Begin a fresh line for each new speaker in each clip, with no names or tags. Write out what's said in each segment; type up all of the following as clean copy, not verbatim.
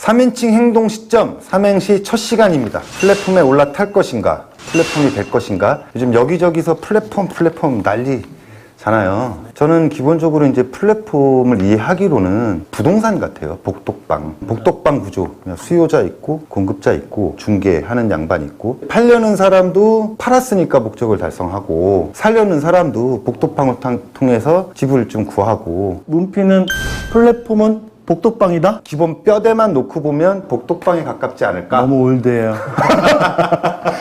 3인칭 행동 시점, 삼행시 첫 시간입니다. 플랫폼에 올라탈 것인가, 플랫폼이 될 것인가. 요즘 여기저기서 플랫폼 난리잖아요. 저는 기본적으로 이제 플랫폼을 이해하기로는 부동산 같아요. 복덕방 구조. 그냥 수요자 있고 공급자 있고 중개하는 양반 있고, 팔려는 사람도 팔았으니까 목적을 달성하고, 살려는 사람도 복덕방을 통해서 집을 좀 구하고.
문피는 플랫폼은 복덕방이다?
기본 뼈대만 놓고 보면 복덕방에 가깝지 않을까?
너무 올드해요.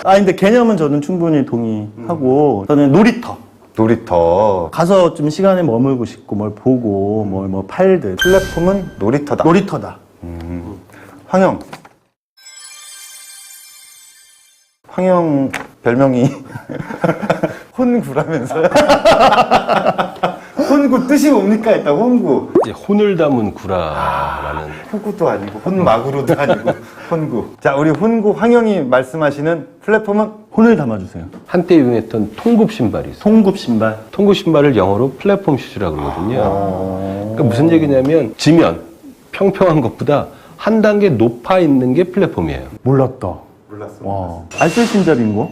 근데 개념은 저는 충분히 동의하고, 저는 놀이터. 가서 좀 시간에 머물고 싶고, 뭘 보고, 뭘 팔듯.
플랫폼은 놀이터다. 황영 별명이 혼구라면서요? 혼구 뜻이 뭡니까? 일단 혼구.
이제 혼을 담은 구라라는.
호구도 아니고 혼마구로도 아니고 혼구. 자, 우리 혼구 황영이 말씀하시는 플랫폼은
혼을 담아주세요.
한때 유행했던 통굽 신발이 있어요.
통굽 신발.
통굽 신발을 영어로 플랫폼 슈즈라고 그러거든요. 그러니까 무슨 얘기냐면, 지면 평평한 것보다 한 단계 높아 있는 게 플랫폼이에요.
몰랐어. 와. 알쓸신잡인 거?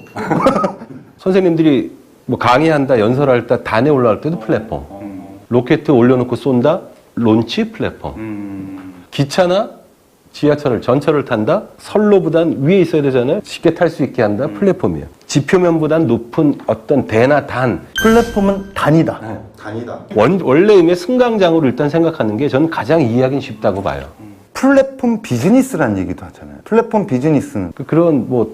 선생님들이 뭐 강의한다, 연설할 때, 단에 올라갈 때도 플랫폼. 로켓 올려놓고 쏜다, 론치 플랫폼. 기차나 지하철을, 전철을 탄다, 선로보단 위에 있어야 되잖아요. 쉽게 탈 수 있게 한다, 플랫폼이에요. 지표면보단 높은 어떤 대나 단.
플랫폼은 단이다.
단이다.
원래 의미의 승강장으로 일단 생각하는 게 저는 가장 이해하기는 쉽다고 봐요.
플랫폼 비즈니스란 얘기도 하잖아요. 플랫폼 비즈니스는
그런 뭐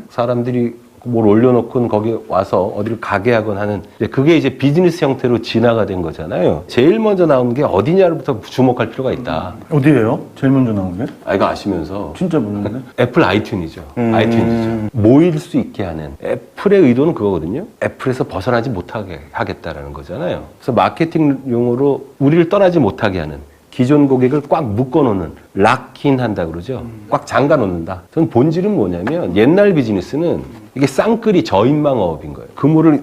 사람들이 뭘 올려놓고 거기 와서 어디를 가게 하건 하는, 그게 이제 비즈니스 형태로 진화가 된 거잖아요. 제일 먼저 나온 게 어디냐부터 주목할 필요가 있다.
어디예요? 제일 먼저 나온 게?
이거 아시면서.
진짜 모르는데?
애플 아이튠이죠. 아이튠이죠. 모일 수 있게 하는. 애플의 의도는 그거거든요. 애플에서 벗어나지 못하게 하겠다라는 거잖아요. 그래서 마케팅용으로 우리를 떠나지 못하게 하는, 기존 고객을 꽉 묶어놓는, 락인 한다 그러죠. 꽉 잠가놓는다. 전 본질은 뭐냐면, 옛날 비즈니스는 이게 쌍끌이 저인망업인 거예요. 그물을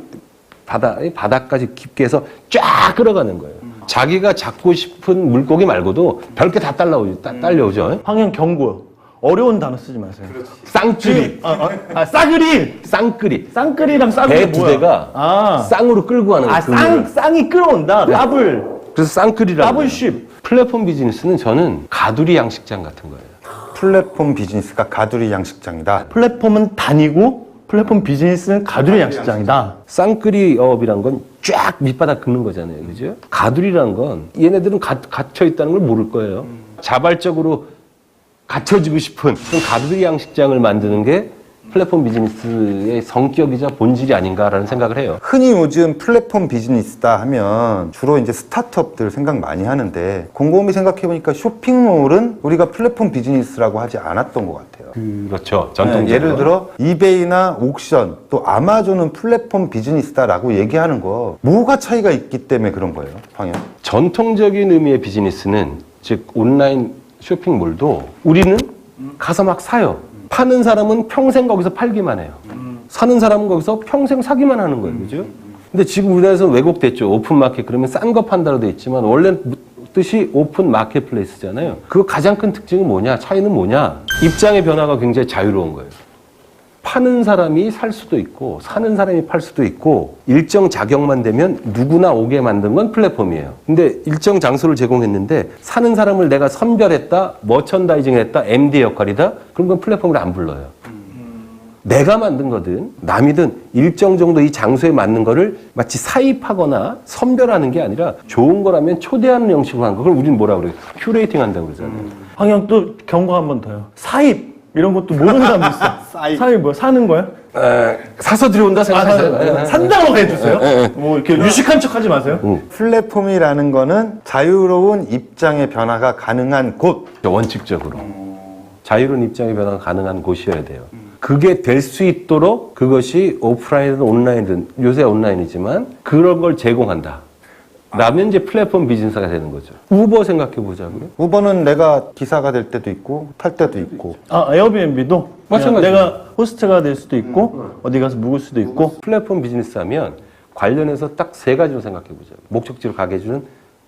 바닥까지 깊게 해서 쫙 끌어가는 거예요. 자기가 잡고 싶은 물고기 말고도 별게 다 딸려오죠.
황영 경고요. 어려운 단어 쓰지 마세요.
쌍끌이.
싸그리!
쌍끌이.
쌍끌이랑 싸그리
배 두
뭐야?
대가 쌍으로 끌고 가는 거예요.
쌍이 끌어온다. 까불.
그래서 쌍끌이라고.
까불쉽.
플랫폼 비즈니스는 저는 가두리 양식장 같은 거예요.
플랫폼 비즈니스가 가두리 양식장이다.
플랫폼은 단이고 플랫폼 비즈니스는 가두리 양식장이다.
쌍끌이업이란 건 쫙 밑바닥 긁는 거잖아요. 그죠? 가두리란 건 얘네들은 갇혀 있다는 걸 모를 거예요. 자발적으로 갇혀지고 싶은 그런 가두리 양식장을 만드는 게 플랫폼 비즈니스의 성격이자 본질이 아닌가라는 생각을 해요.
흔히 요즘 플랫폼 비즈니스다 하면 주로 이제 스타트업들 생각 많이 하는데, 곰곰이 생각해보니까 쇼핑몰은 우리가 플랫폼 비즈니스라고 하지 않았던 것 같아요.
그렇죠. 전통적으로.
예를 들어 이베이나 옥션, 또 아마존은 플랫폼 비즈니스다라고 얘기하는 거, 뭐가 차이가 있기 때문에 그런 거예요, 황현?
전통적인 의미의 비즈니스는, 즉 온라인 쇼핑몰도 우리는 가서 막 사요. 파는 사람은 평생 거기서 팔기만 해요. 사는 사람은 거기서 평생 사기만 하는 거예요. 그죠? 근데 지금 우리나라에서 왜곡됐죠. 오픈마켓, 그러면 싼 거 판다로 돼 있지만 원래 뜻이 오픈 마켓플레이스잖아요. 그 가장 큰 특징은 뭐냐? 차이는 뭐냐? 입장의 변화가 굉장히 자유로운 거예요. 파는 사람이 살 수도 있고 사는 사람이 팔 수도 있고, 일정 자격만 되면 누구나 오게 만든 건 플랫폼이에요. 근데 일정 장소를 제공했는데 사는 사람을 내가 선별했다, 머천다이징 했다, MD 역할이다, 그런 건 플랫폼으로 안 불러요. 내가 만든 거든 남이든 일정 정도 이 장소에 맞는 거를 마치 사입하거나 선별하는 게 아니라 좋은 거라면 초대하는 형식으로 하는 거. 그걸 우리는 뭐라 그래요? 큐레이팅 한다고 그러잖아요.
황영 또 경고 한 번 더요. 사입 이런 것도 모르는 사람도 있어. 사입 뭐야? 사는 거야?
사서 들여온다 생각하세요.
산다고 해주세요. 뭐 이렇게 유식한 척하지 마세요.
플랫폼이라는 거는 자유로운 입장의 변화가 가능한 곳.
원칙적으로 자유로운 입장의 변화가 가능한 곳이어야 돼요. 그게 될 수 있도록 그것이 오프라인이든 온라인이든, 요새 온라인이지만 그런 걸 제공한다 라면 이제 플랫폼 비즈니스가 되는 거죠. 우버 생각해 보자고요.
우버는 내가 기사가 될 때도 있고 탈 때도 있고.
에어비앤비도
마찬가지죠.
내가 호스트가 될 수도 있고 어디 가서 묵을 수도 있고.
플랫폼 비즈니스 하면 관련해서 딱 세 가지로 생각해 보자고요. 목적지로 가게 해주는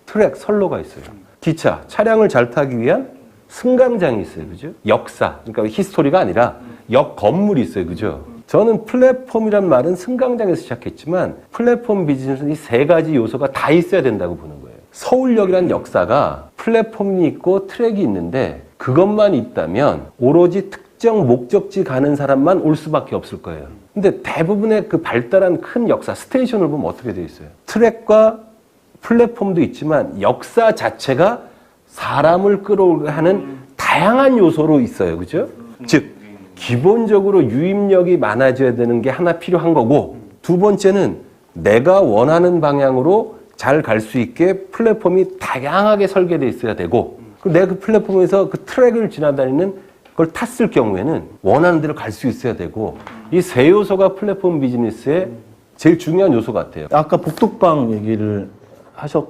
트랙, 선로가 있어요. 기차, 차량을 잘 타기 위한 승강장이 있어요. 그죠? 역사. 그러니까 히스토리가 아니라 역 건물이 있어요. 그죠? 저는 플랫폼이란 말은 승강장에서 시작했지만 플랫폼 비즈니스는 이 세 가지 요소가 다 있어야 된다고 보는 거예요. 서울역이란 역사가 플랫폼이 있고 트랙이 있는데 그것만 있다면 오로지 특정 목적지 가는 사람만 올 수밖에 없을 거예요. 근데 대부분의 그 발달한 큰 역사, 스테이션을 보면 어떻게 되어 있어요? 트랙과 플랫폼도 있지만 역사 자체가 사람을 끌어오게 하는 다양한 요소로 있어요. 그죠? 즉, 기본적으로 유입력이 많아져야 되는 게 하나 필요한 거고, 두 번째는 내가 원하는 방향으로 잘 갈 수 있게 플랫폼이 다양하게 설계되어 있어야 되고, 내가 그 플랫폼에서 그 트랙을 지나다니는 걸 탔을 경우에는 원하는 대로 갈 수 있어야 되고, 이 세 요소가 플랫폼 비즈니스의 제일 중요한 요소 같아요.
아까 복덕방 얘기를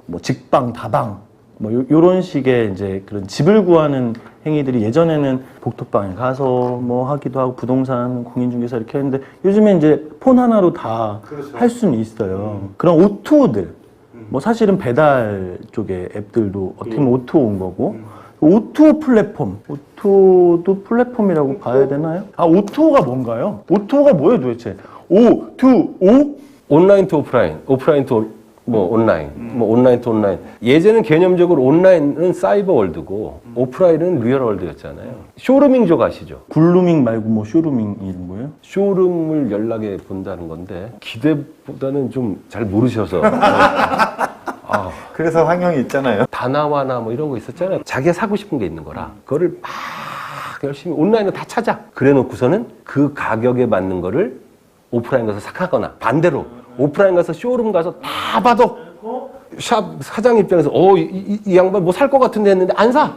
뭐 직방, 다방, 뭐 요런 식의 이제 그런 집을 구하는 행위들이 예전에는 복덕방에 가서 뭐 하기도 하고 부동산 공인중개사 이렇게 했는데 요즘에 이제 폰 하나로 다 할 수는 있어요. 그런 O2들, 뭐 사실은 배달 쪽의 앱들도 어떻게 보면 O2 온 거고, O2 플랫폼, O2도 플랫폼이라고 봐야 되나요? 아, O2가 뭔가요? O2가 뭐예요 도대체? O2O?
온라인 투 오프라인, 오프라인 투 온라인, 온라인 투 온라인. 예전엔 개념적으로 온라인은 사이버 월드고 오프라인은 리얼 월드였잖아요. 쇼루밍족 아시죠?
굴루밍 말고 뭐 쇼루밍이 뭐예요?
쇼룸을 연락해 본다는 건데 기대보다는 좀 잘 모르셔서
그래서 환경이 있잖아요.
다나와나 뭐 이런 거 있었잖아요. 자기가 사고 싶은 게 있는 거라 그거를 막 열심히 온라인으로 다 찾아. 그래 놓고서는 그 가격에 맞는 거를 오프라인 가서 사가거나 반대로 오프라인 가서 쇼룸 가서 다 봐도 샵 사장 입장에서 이 양반 뭐 살 것 같은데 했는데 안 사.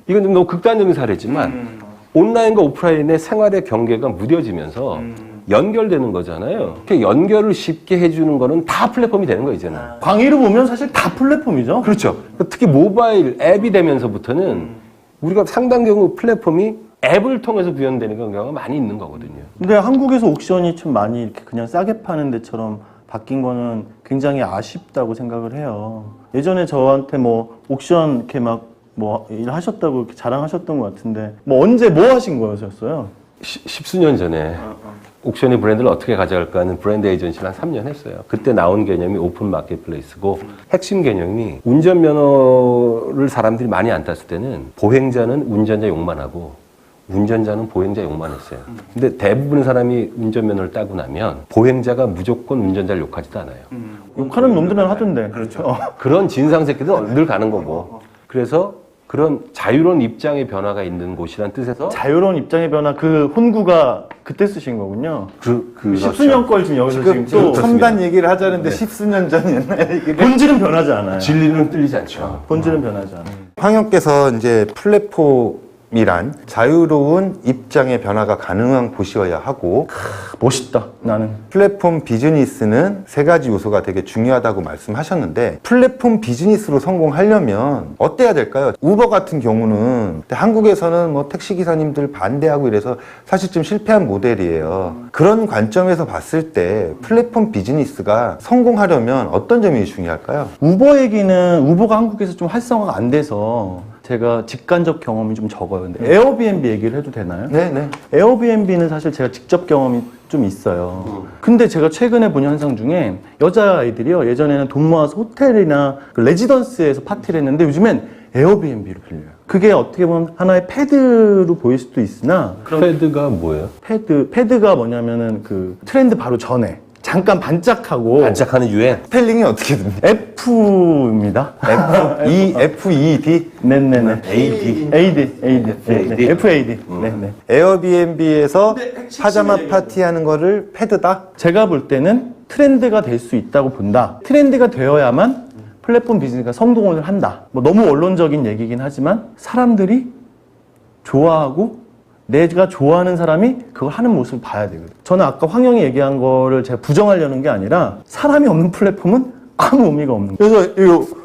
이건 좀 너무 극단적인 사례지만 온라인과 오프라인의 생활의 경계가 무뎌지면서 연결되는 거잖아요. 그 연결을 쉽게 해주는 거는 다 플랫폼이 되는 거 이제는.
광의로 보면 사실 다 플랫폼이죠.
그렇죠. 특히 모바일 앱이 되면서부터는 우리가 상당 경우 플랫폼이 앱을 통해서 구현되는 경우가 많이 있는 거거든요.
근데 한국에서 옥션이 좀 많이 이렇게 그냥 싸게 파는 데처럼 바뀐 거는 굉장히 아쉽다고 생각을 해요. 예전에 저한테 뭐 옥션 이렇게 막 뭐 일하셨다고 이렇게 자랑하셨던 것 같은데 뭐 언제 뭐 하신 거였어요?
십수년 전에 옥션이 브랜드를 어떻게 가져갈까 하는 브랜드 에이전시를 한 3년 했어요. 그때 나온 개념이 오픈 마켓플레이스고 핵심 개념이 운전면허를 사람들이 많이 안 땄을 때는 보행자는 운전자 욕만 하고 운전자는 보행자 욕만 했어요. 근데 대부분의 사람이 운전면허를 따고 나면 보행자가 무조건 운전자를 욕하지도 않아요.
욕하는 놈들은 하던데. 그렇죠.
그런 진상 새끼들 늘 가는 거고. 그래서 그런 자유로운 입장의 변화가 있는 곳이란 뜻에서
자유로운 입장의 변화 그 혼구가 그때 쓰신 거군요.
그렇죠.
십수년 걸 지금 여기서 지금 또
첨단 얘기를 하자는데 십수년 전 옛날 얘기를.
본질은 변하지 않아요.
진리는 틀리지 않죠.
본질은 변하지 않아요.
황영께서 이제 플랫폼이란 자유로운 입장의 변화가 가능한 곳이어야 하고,
멋있다 나는.
플랫폼 비즈니스는 세 가지 요소가 되게 중요하다고 말씀하셨는데, 플랫폼 비즈니스로 성공하려면 어때야 될까요? 우버 같은 경우는 한국에서는 뭐 택시기사님들 반대하고 이래서 사실 좀 실패한 모델이에요. 그런 관점에서 봤을 때 플랫폼 비즈니스가 성공하려면 어떤 점이 중요할까요?
우버 얘기는 우버가 한국에서 좀 활성화가 안 돼서 제가 직간접 경험이 좀 적어요. 근데 에어비앤비 얘기를 해도 되나요?
네네.
에어비앤비는 사실 제가 직접 경험이 좀 있어요. 근데 제가 최근에 본 현상 중에 여자아이들이요. 예전에는 돈 모아서 호텔이나 그 레지던스에서 파티를 했는데 요즘엔 에어비앤비로 빌려요. 그게 어떻게 보면 하나의 패드로 보일 수도 있으나
패드가 뭐예요?
패드가 뭐냐면은 그 트렌드 바로 전에 잠깐 반짝하고
반짝하는 유행?
스펠링이 어떻게 됩니까?
F입니다.
F-E-D?
네네네.
AD.
AD. FAD. 네네.
에어비앤비에서 파자마 파티하는 거를 패드다?
제가 볼 때는 트렌드가 될 수 있다고 본다. 트렌드가 되어야만 플랫폼 비즈니스가 성공을 한다. 뭐 너무 원론적인 얘기긴 하지만 사람들이 좋아하고 내가 좋아하는 사람이 그걸 하는 모습을 봐야 되거든요. 저는 아까 황영이 얘기한 거를 제가 부정하려는 게 아니라 사람이 없는 플랫폼은 아무 의미가 없는 거예요.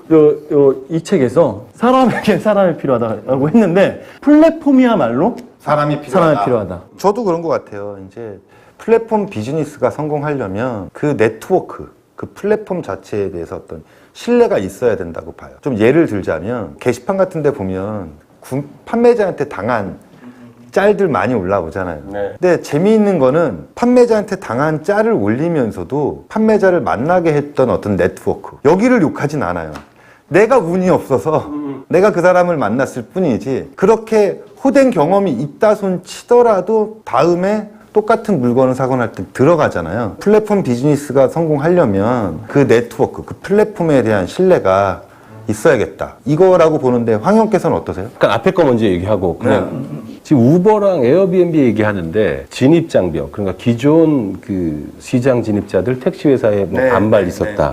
그래서 이 책에서 사람에게 사람이 필요하다고 했는데 플랫폼이야말로
사람이
필요하다.
저도 그런 것 같아요. 이제 플랫폼 비즈니스가 성공하려면 그 네트워크, 그 플랫폼 자체에 대해서 어떤 신뢰가 있어야 된다고 봐요. 좀 예를 들자면 게시판 같은 데 보면 판매자한테 당한 짤들 많이 올라오잖아요.
네.
근데 재미있는 거는 판매자한테 당한 짤을 올리면서도 판매자를 만나게 했던 어떤 네트워크, 여기를 욕하진 않아요. 내가 운이 없어서 내가 그 사람을 만났을 뿐이지, 그렇게 호된 경험이 있다 손 치더라도 다음에 똑같은 물건을 사거나 할 때 들어가잖아요. 플랫폼 비즈니스가 성공하려면 그 네트워크, 그 플랫폼에 대한 신뢰가 있어야겠다, 이거라고 보는데 황영께서는 어떠세요?
그러니까 앞에 거 먼저 얘기하고 그냥 지금 우버랑 에어비앤비 얘기하는데 진입장벽, 그러니까 기존 그 시장 진입자들 택시 회사에 뭐 반발 있었다.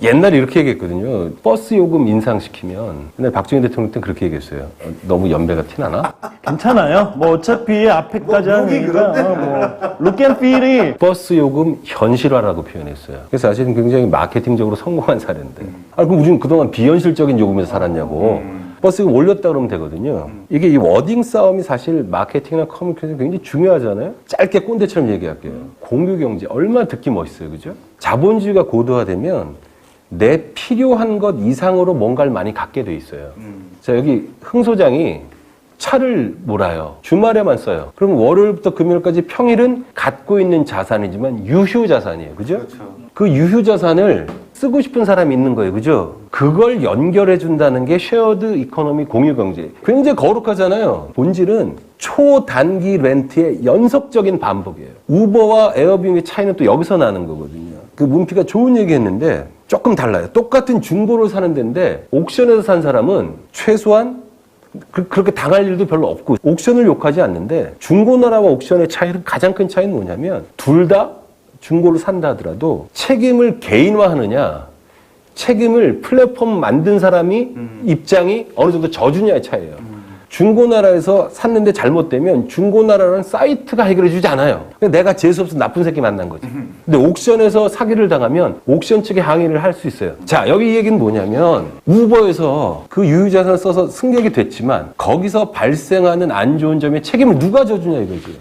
옛날에 이렇게 얘기했거든요. 버스 요금 인상시키면, 옛날 박정희 대통령 때는 그렇게 얘기했어요. 너무 연배가 티나나?
괜찮아요. 뭐 어차피 앞에까지 하는 얘기가 룩앤필이
버스 요금 현실화라고 표현했어요. 그래서 사실은 굉장히 마케팅적으로 성공한 사례인데, 그럼 우리는 그동안 비현실적인 요금에서 살았냐고. 버스 요금 올렸다 그러면 되거든요. 이게 이 워딩 싸움이 사실 마케팅이나 커뮤니케이션 굉장히 중요하잖아요. 짧게 꼰대처럼 얘기할게요. 공유경제 얼마나 듣기 멋있어요, 그죠? 자본주의가 고도화되면 내 필요한 것 이상으로 뭔가를 많이 갖게 돼 있어요. 자, 여기 흥 소장이 차를 몰아요. 주말에만 써요. 그럼 월요일부터 금요일까지 평일은 갖고 있는 자산이지만 유효 자산이에요. 그죠? 그 유효 자산을 쓰고 싶은 사람이 있는 거예요. 그죠? 그걸 연결해 준다는 게 쉐어드 이코노미 공유 경제. 굉장히 거룩하잖아요. 본질은 초단기 렌트의 연속적인 반복이에요. 우버와 에어비앤비의 차이는 또 여기서 나는 거거든요. 그 문피가 좋은 얘기 했는데 조금 달라요. 똑같은 중고를 사는 데인데 옥션에서 산 사람은 최소한 그렇게 당할 일도 별로 없고, 옥션을 욕하지 않는데 중고나라와 옥션의 차이는, 가장 큰 차이는 뭐냐면 둘 다 중고를 산다 하더라도 책임을 개인화하느냐, 책임을 플랫폼 만든 사람이 입장이 어느 정도 져주냐의 차이예요. 중고나라에서 샀는데 잘못되면 중고나라라는 사이트가 해결해 주지 않아요. 내가 재수없어 나쁜 새끼 만난 거지. 근데 옥션에서 사기를 당하면 옥션 측에 항의를 할 수 있어요. 자, 여기 이 얘기는 뭐냐면 우버에서 그 유유자산을 써서 승격이 됐지만 거기서 발생하는 안 좋은 점의 책임을 누가 져주냐 이거지.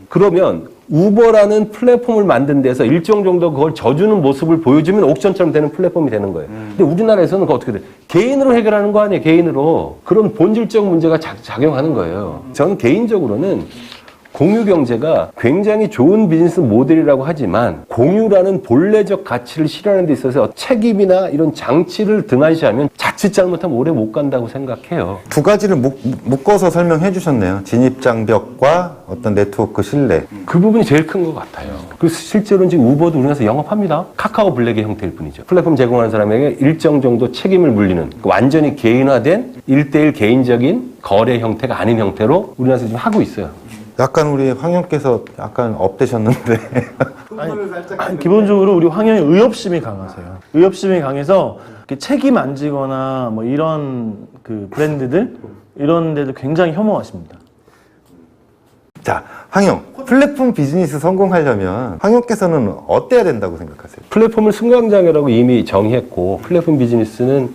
그러면 우버라는 플랫폼을 만든 데서 일정 정도 그걸 져주는 모습을 보여주면 옥션처럼 되는 플랫폼이 되는 거예요. 근데 우리나라에서는 그거 어떻게 돼? 개인으로 해결하는 거 아니에요, 개인으로. 그런 본질적 문제가 작용하는 거예요. 저는 개인적으로는 공유 경제가 굉장히 좋은 비즈니스 모델이라고 하지만 공유라는 본래적 가치를 실현하는 데 있어서 책임이나 이런 장치를 등한시하면 자칫 잘못하면 오래 못 간다고 생각해요.
두 가지를 묶어서 설명해 주셨네요. 진입장벽과 어떤 네트워크 신뢰.
그 부분이 제일 큰 것 같아요. 그 실제로는 지금 우버도 우리나라에서 영업합니다. 카카오 블랙의 형태일 뿐이죠. 플랫폼 제공하는 사람에게 일정 정도 책임을 물리는 완전히 개인화된 1:1 개인적인 거래 형태가 아닌 형태로 우리나라에서 지금 하고 있어요.
약간 우리 황영께서 약간 업되셨는데.
아니, 기본적으로 우리 황현이 의협심이 강하세요. 의협심이 강해서 이렇게 책임 안 지거나 뭐 이런 그 브랜드들 이런 데도 굉장히 혐오하십니다.
자, 황영. 플랫폼 비즈니스 성공하려면 황영께서는 어때야 된다고 생각하세요?
플랫폼을 승강장이라고 이미 정의했고, 플랫폼 비즈니스는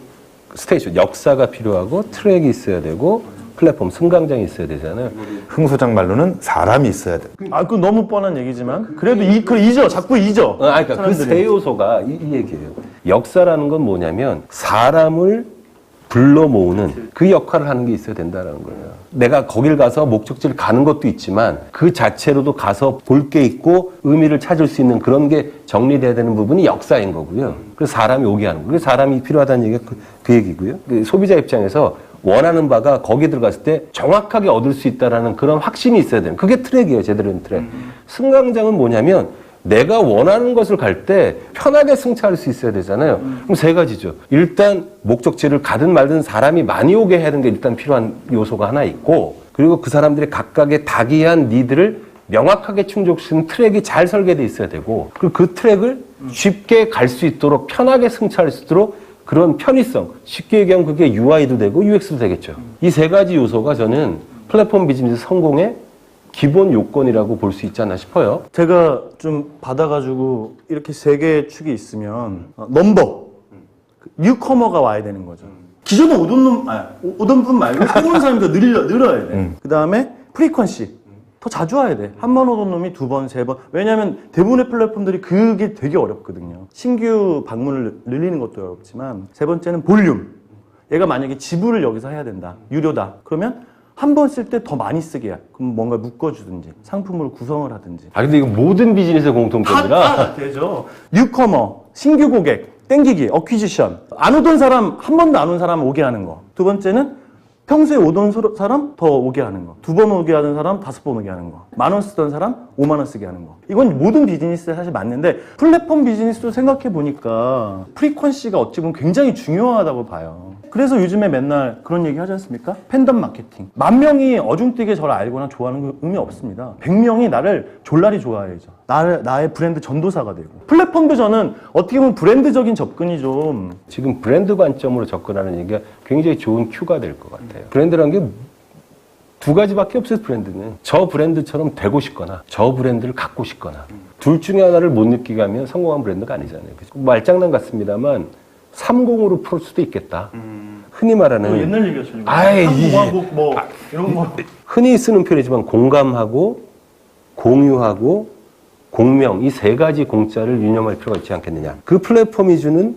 스테이션, 역사가 필요하고 트랙이 있어야 되고 플랫폼 승강장이 있어야 되잖아요.
흥 소장 말로는 사람이 있어야 돼.
아, 그건 너무 뻔한 얘기지만 그래도 잊어. 자꾸 잊어.
그러니까 그 세 요소가 이 얘기예요. 역사라는 건 뭐냐면 사람을 불러 모으는 그 역할을 하는 게 있어야 된다는 거예요. 내가 거길 가서 목적지를 가는 것도 있지만 그 자체로도 가서 볼 게 있고 의미를 찾을 수 있는 그런 게 정리돼야 되는 부분이 역사인 거고요. 그래서 사람이 오게 하는 거예요. 그래서 사람이 필요하다는 얘기가 그 얘기고요. 그 소비자 입장에서 원하는 바가 거기에 들어갔을 때 정확하게 얻을 수 있다는 그런 확신이 있어야 돼요. 그게 트랙이에요. 제대로 된 트랙. 승강장은 뭐냐면 내가 원하는 것을 갈 때 편하게 승차할 수 있어야 되잖아요. 그럼 세 가지죠. 일단 목적지를 가든 말든 사람이 많이 오게 하는 게 일단 필요한 요소가 하나 있고, 그리고 그 사람들의 각각의 다기한 니드를 명확하게 충족시키는 트랙이 잘 설계되어 있어야 되고, 그리고 그 트랙을 쉽게 갈 수 있도록 편하게 승차할 수 있도록 그런 편의성, 쉽게 얘기하면 그게 UI도 되고 UX도 되겠죠. 이 세 가지 요소가 저는 플랫폼 비즈니스 성공의 기본 요건이라고 볼 수 있지 않나 싶어요.
제가 좀 받아가지고 이렇게 세 개의 축이 있으면 넘버, 뉴커머가 와야 되는 거죠. 기존에 오던 분 말고 새로운 사람이 더 늘어야 돼. 그 다음에 프리퀀시, 더 자주 와야 돼. 한 번 오던 놈이 두 번, 세 번. 왜냐하면 대부분의 플랫폼들이 그게 되게 어렵거든요. 신규 방문을 늘리는 것도 어렵지만, 세 번째는 볼륨. 얘가 만약에 지불을 여기서 해야 된다. 유료다. 그러면 한 번 쓸 때 더 많이 쓰게 해. 그럼 뭔가 묶어주든지 상품으로 구성을 하든지.
아 근데 이거 모든 비즈니스의 공통점이라
다 되죠. 뉴커머, 신규 고객, 땡기기, 어퀴지션. 안 오던 사람, 한 번도 안 온 사람 오게 하는 거. 두 번째는 평소에 오던 사람 더 오게 하는 거. 2번 오게 하는 사람 5번 오게 하는 거. 10,000원 쓰던 사람 50,000원 쓰게 하는 거. 이건 모든 비즈니스에 사실 맞는데 플랫폼 비즈니스도 생각해 보니까 프리퀀시가 어찌 보면 굉장히 중요하다고 봐요. 그래서 요즘에 맨날 그런 얘기 하지 않습니까? 팬덤 마케팅. 10,000명이 어중뛰게 저를 알거나 좋아하는 거 의미 없습니다. 100명이 나를 졸라리 좋아해야죠. 나의 브랜드 전도사가 되고. 플랫폼도 저는 어떻게 보면 브랜드적인 접근이 좀
지금 브랜드 관점으로 접근하는 얘기가 굉장히 좋은 큐가 될 것 같아요. 브랜드라는 게 두 가지밖에 없어요. 브랜드는 저 브랜드처럼 되고 싶거나 저 브랜드를 갖고 싶거나 둘 중에 하나를 못 느끼게 하면 성공한 브랜드가 아니잖아요. 그죠? 말장난 같습니다만 3공으로 풀 수도 있겠다. 흔히 말하는
옛날 얘기였죠.
아이,
공화국 뭐 이런 거.
흔히 쓰는 표현이지만 공감하고 공유하고 공명 이 세 가지 공짜를 유념할 필요가 있지 않겠느냐. 그 플랫폼이 주는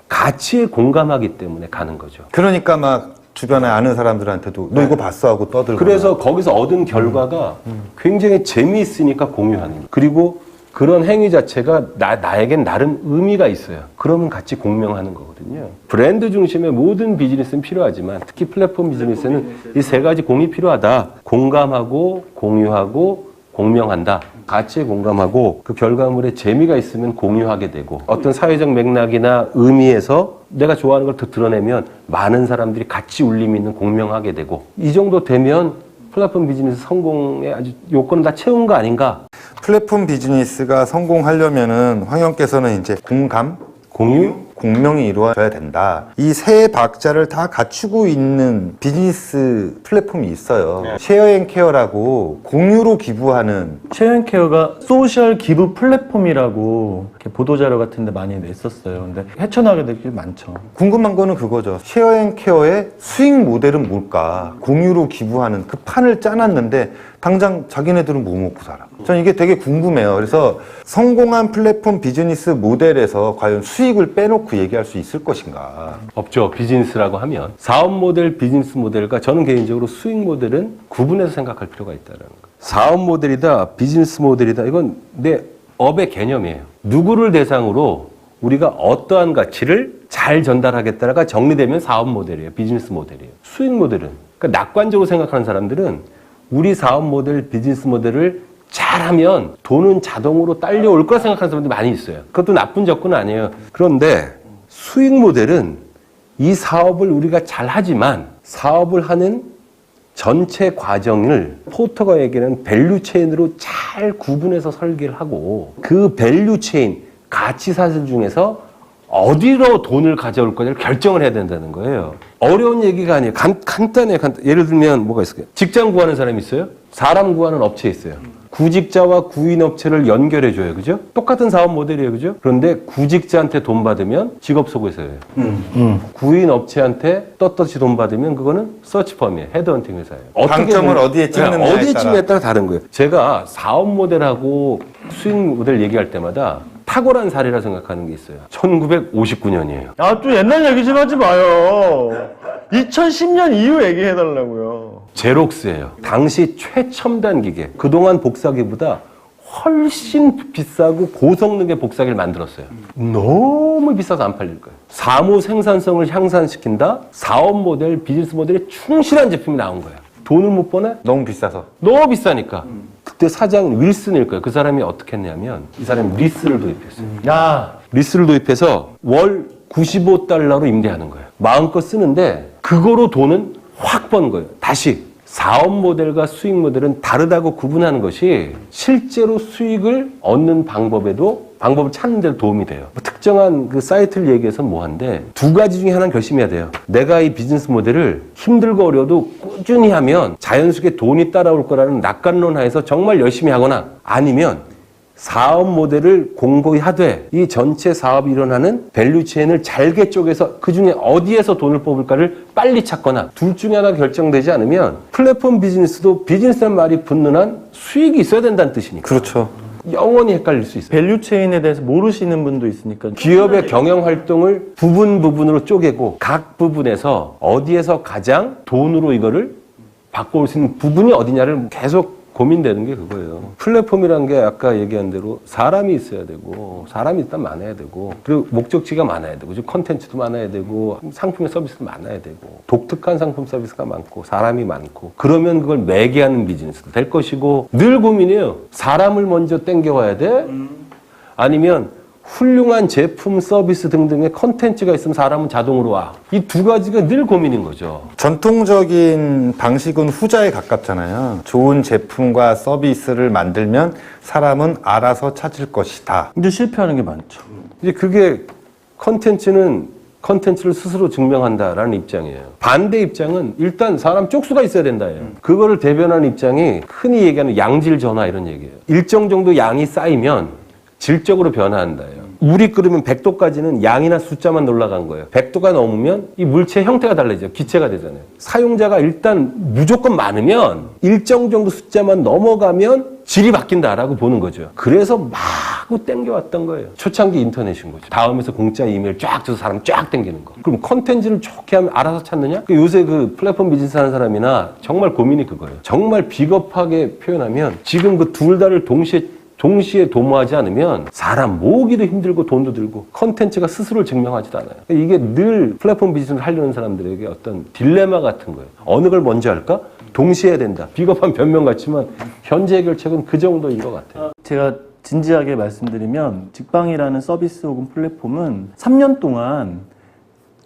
가치에 공감하기 때문에 가는 거죠.
그러니까 막 주변에 아는 사람들한테도 너 이거 봤어 하고 떠들고.
그래서 거기서 얻은 결과가 굉장히 재미있으니까 공유하는 거예요. 그리고 그런 행위 자체가 나에겐 나름 의미가 있어요. 그러면 같이 공명하는 거거든요. 브랜드 중심의 모든 비즈니스는 필요하지만 특히 플랫폼 비즈니스는 이 세 가지 공이 필요하다. 공감하고 공유하고 공명한다. 가치에 공감하고 그 결과물에 재미가 있으면 공유하게 되고 어떤 사회적 맥락이나 의미에서 내가 좋아하는 걸 더 드러내면 많은 사람들이 같이 울림 있는 공명하게 되고 이 정도 되면 플랫폼 비즈니스 성공의 아주 요건을 다 채운 거 아닌가?
플랫폼 비즈니스가 성공하려면은 황영께서는 이제 공감,
공유,
공명이 이루어져야 된다. 이 세 박자를 다 갖추고 있는 비즈니스 플랫폼이 있어요. 쉐어앤케어라고 공유로 기부하는.
쉐어앤케어가 소셜 기부 플랫폼이라고 이렇게 보도자료 같은 데 많이 냈었어요. 근데 헤쳐나가게 될 게 많죠.
궁금한 거는 그거죠. 쉐어앤케어의 수익 모델은 뭘까? 공유로 기부하는 그 판을 짜놨는데 당장 자기네들은 뭐 먹고 살아? 전 이게 되게 궁금해요. 그래서 성공한 플랫폼 비즈니스 모델에서 과연 수익을 빼놓고 얘기할 수 있을 것인가?
없죠. 비즈니스라고 하면 사업 모델, 비즈니스 모델과 저는 개인적으로 수익 모델은 구분해서 생각할 필요가 있다는 거예요. 사업 모델이다, 비즈니스 모델이다. 이건 내 업의 개념이에요. 누구를 대상으로 우리가 어떠한 가치를 잘 전달하겠다가 정리되면 사업 모델이에요. 비즈니스 모델이에요. 수익 모델은 그러니까 낙관적으로 생각하는 사람들은 우리 사업 모델, 비즈니스 모델을 잘하면 돈은 자동으로 딸려올 거라 생각하는 사람들이 많이 있어요. 그것도 나쁜 접근은 아니에요. 그런데 수익 모델은 이 사업을 우리가 잘하지만 사업을 하는 전체 과정을 포터가 얘기하는 밸류 체인으로 잘 구분해서 설계를 하고 그 밸류 체인, 가치 사슬 중에서 어디로 돈을 가져올 거냐를 결정을 해야 된다는 거예요. 어려운 얘기가 아니에요. 간단해요. 예를 들면 뭐가 있을까요? 직장 구하는 사람이 있어요? 사람 구하는 업체 있어요. 구직자와 구인 업체를 연결해줘요. 그죠? 똑같은 사업 모델이에요. 그죠? 그런데 구직자한테 돈 받으면 직업 소개서예요. 구인 업체한테 떳떳이 돈 받으면 그거는 서치펌이에요. 헤드헌팅 회사예요.
방점을 어디에 찍느냐에
어디에
따라.
찍느냐에 따라 다른 거예요. 제가 사업 모델하고 수익 모델 얘기할 때마다 탁월한 사례라 생각하는 게 있어요. 1959년이에요.
아, 또 옛날 얘기 좀 하지 마요. 2010년 이후 얘기해달라고요.
제록스예요. 당시 최첨단 기계. 그동안 복사기보다 훨씬 비싸고 고성능의 복사기를 만들었어요. 너무 비싸서 안 팔릴 거예요. 사무 생산성을 향상시킨다. 사업 모델, 비즈니스 모델에 충실한 제품이 나온 거예요. 돈을 못 버네?
너무 비싸서.
너무 비싸니까. 그때 사장 윌슨일 거예요. 그 사람이 어떻게 했냐면 이 사람이 리스를 도입했어요.
야,
리스를 도입해서 월 $95로 임대하는 거예요. 마음껏 쓰는데 그거로 돈은 확 번 거예요. 다시 사업 모델과 수익 모델은 다르다고 구분하는 것이 실제로 수익을 얻는 방법을 찾는 데 도움이 돼요. 특정한 그 사이트를 얘기해서 뭐한데 두 가지 중에 하나는 결심해야 돼요. 내가 이 비즈니스 모델을 힘들고 어려도 꾸준히 하면 자연스럽게 돈이 따라올 거라는 낙관론 하에서 정말 열심히 하거나 아니면 사업 모델을 공고히 하되 이 전체 사업이 일어나는 밸류 체인을 잘게 쪼개서 그중에 어디에서 돈을 뽑을까를 빨리 찾거나 둘 중에 하나 결정되지 않으면 플랫폼 비즈니스도 비즈니스란 말이 붙는 한 수익이 있어야 된다는 뜻이니까.
그렇죠.
영원히 헷갈릴 수 있어요.
밸류 체인에 대해서 모르시는 분도 있으니까
기업의 경영 활동을 부분으로 쪼개고 각 부분에서 어디에서 가장 돈으로 이거를 바꿔올 수 있는 부분이 어디냐를 계속 고민되는 게 그거예요. 플랫폼이란 게 아까 얘기한 대로 사람이 있어야 되고, 사람이 일단 많아야 되고, 그리고 목적지가 많아야 되고, 컨텐츠도 많아야 되고, 상품 서비스도 많아야 되고, 독특한 상품 서비스가 많고, 사람이 많고, 그러면 그걸 매개하는 비즈니스도 될 것이고, 늘 고민이에요. 사람을 먼저 땡겨와야 돼? 아니면 훌륭한 제품, 서비스 등등의 컨텐츠가 있으면 사람은 자동으로 와. 이 두 가지가 늘 고민인 거죠.
전통적인 방식은 후자에 가깝잖아요. 좋은 제품과 서비스를 만들면 사람은 알아서 찾을 것이다.
근데 실패하는 게 많죠.
이제 그게 컨텐츠를 스스로 증명한다라는 입장이에요. 반대 입장은 일단 사람 쪽수가 있어야 된다예요. 그거를 대변하는 입장이 흔히 얘기하는 양질 전화 이런 얘기예요. 일정 정도 양이 쌓이면 질적으로 변화한다예요. 물이 끓으면 100도까지는 양이나 숫자만 올라간 거예요. 100도가 넘으면 이 물체의 형태가 달라져요. 기체가 되잖아요. 사용자가 일단 무조건 많으면 일정 정도 숫자만 넘어가면 질이 바뀐다라고 보는 거죠. 그래서 마구 땡겨왔던 거예요. 초창기 인터넷인 거죠. 다음에서 공짜 이메일 쫙 줘서 사람 쫙 땡기는 거. 그럼 컨텐츠를 좋게 하면 알아서 찾느냐? 요새 그 플랫폼 비즈니스 하는 사람이나 정말 고민이 그거예요. 정말 비겁하게 표현하면 지금 그 둘 다를 동시에 도모하지 않으면 사람 모으기도 힘들고 돈도 들고 컨텐츠가 스스로를 증명하지도 않아요. 이게 늘 플랫폼 비즈니스를 하려는 사람들에게 어떤 딜레마 같은 거예요. 어느 걸 먼저 할까? 동시에 해야 된다. 비겁한 변명 같지만 현재 해결책은 그 정도인 것 같아요.
제가 진지하게 말씀드리면 직방이라는 서비스 혹은 플랫폼은 3년 동안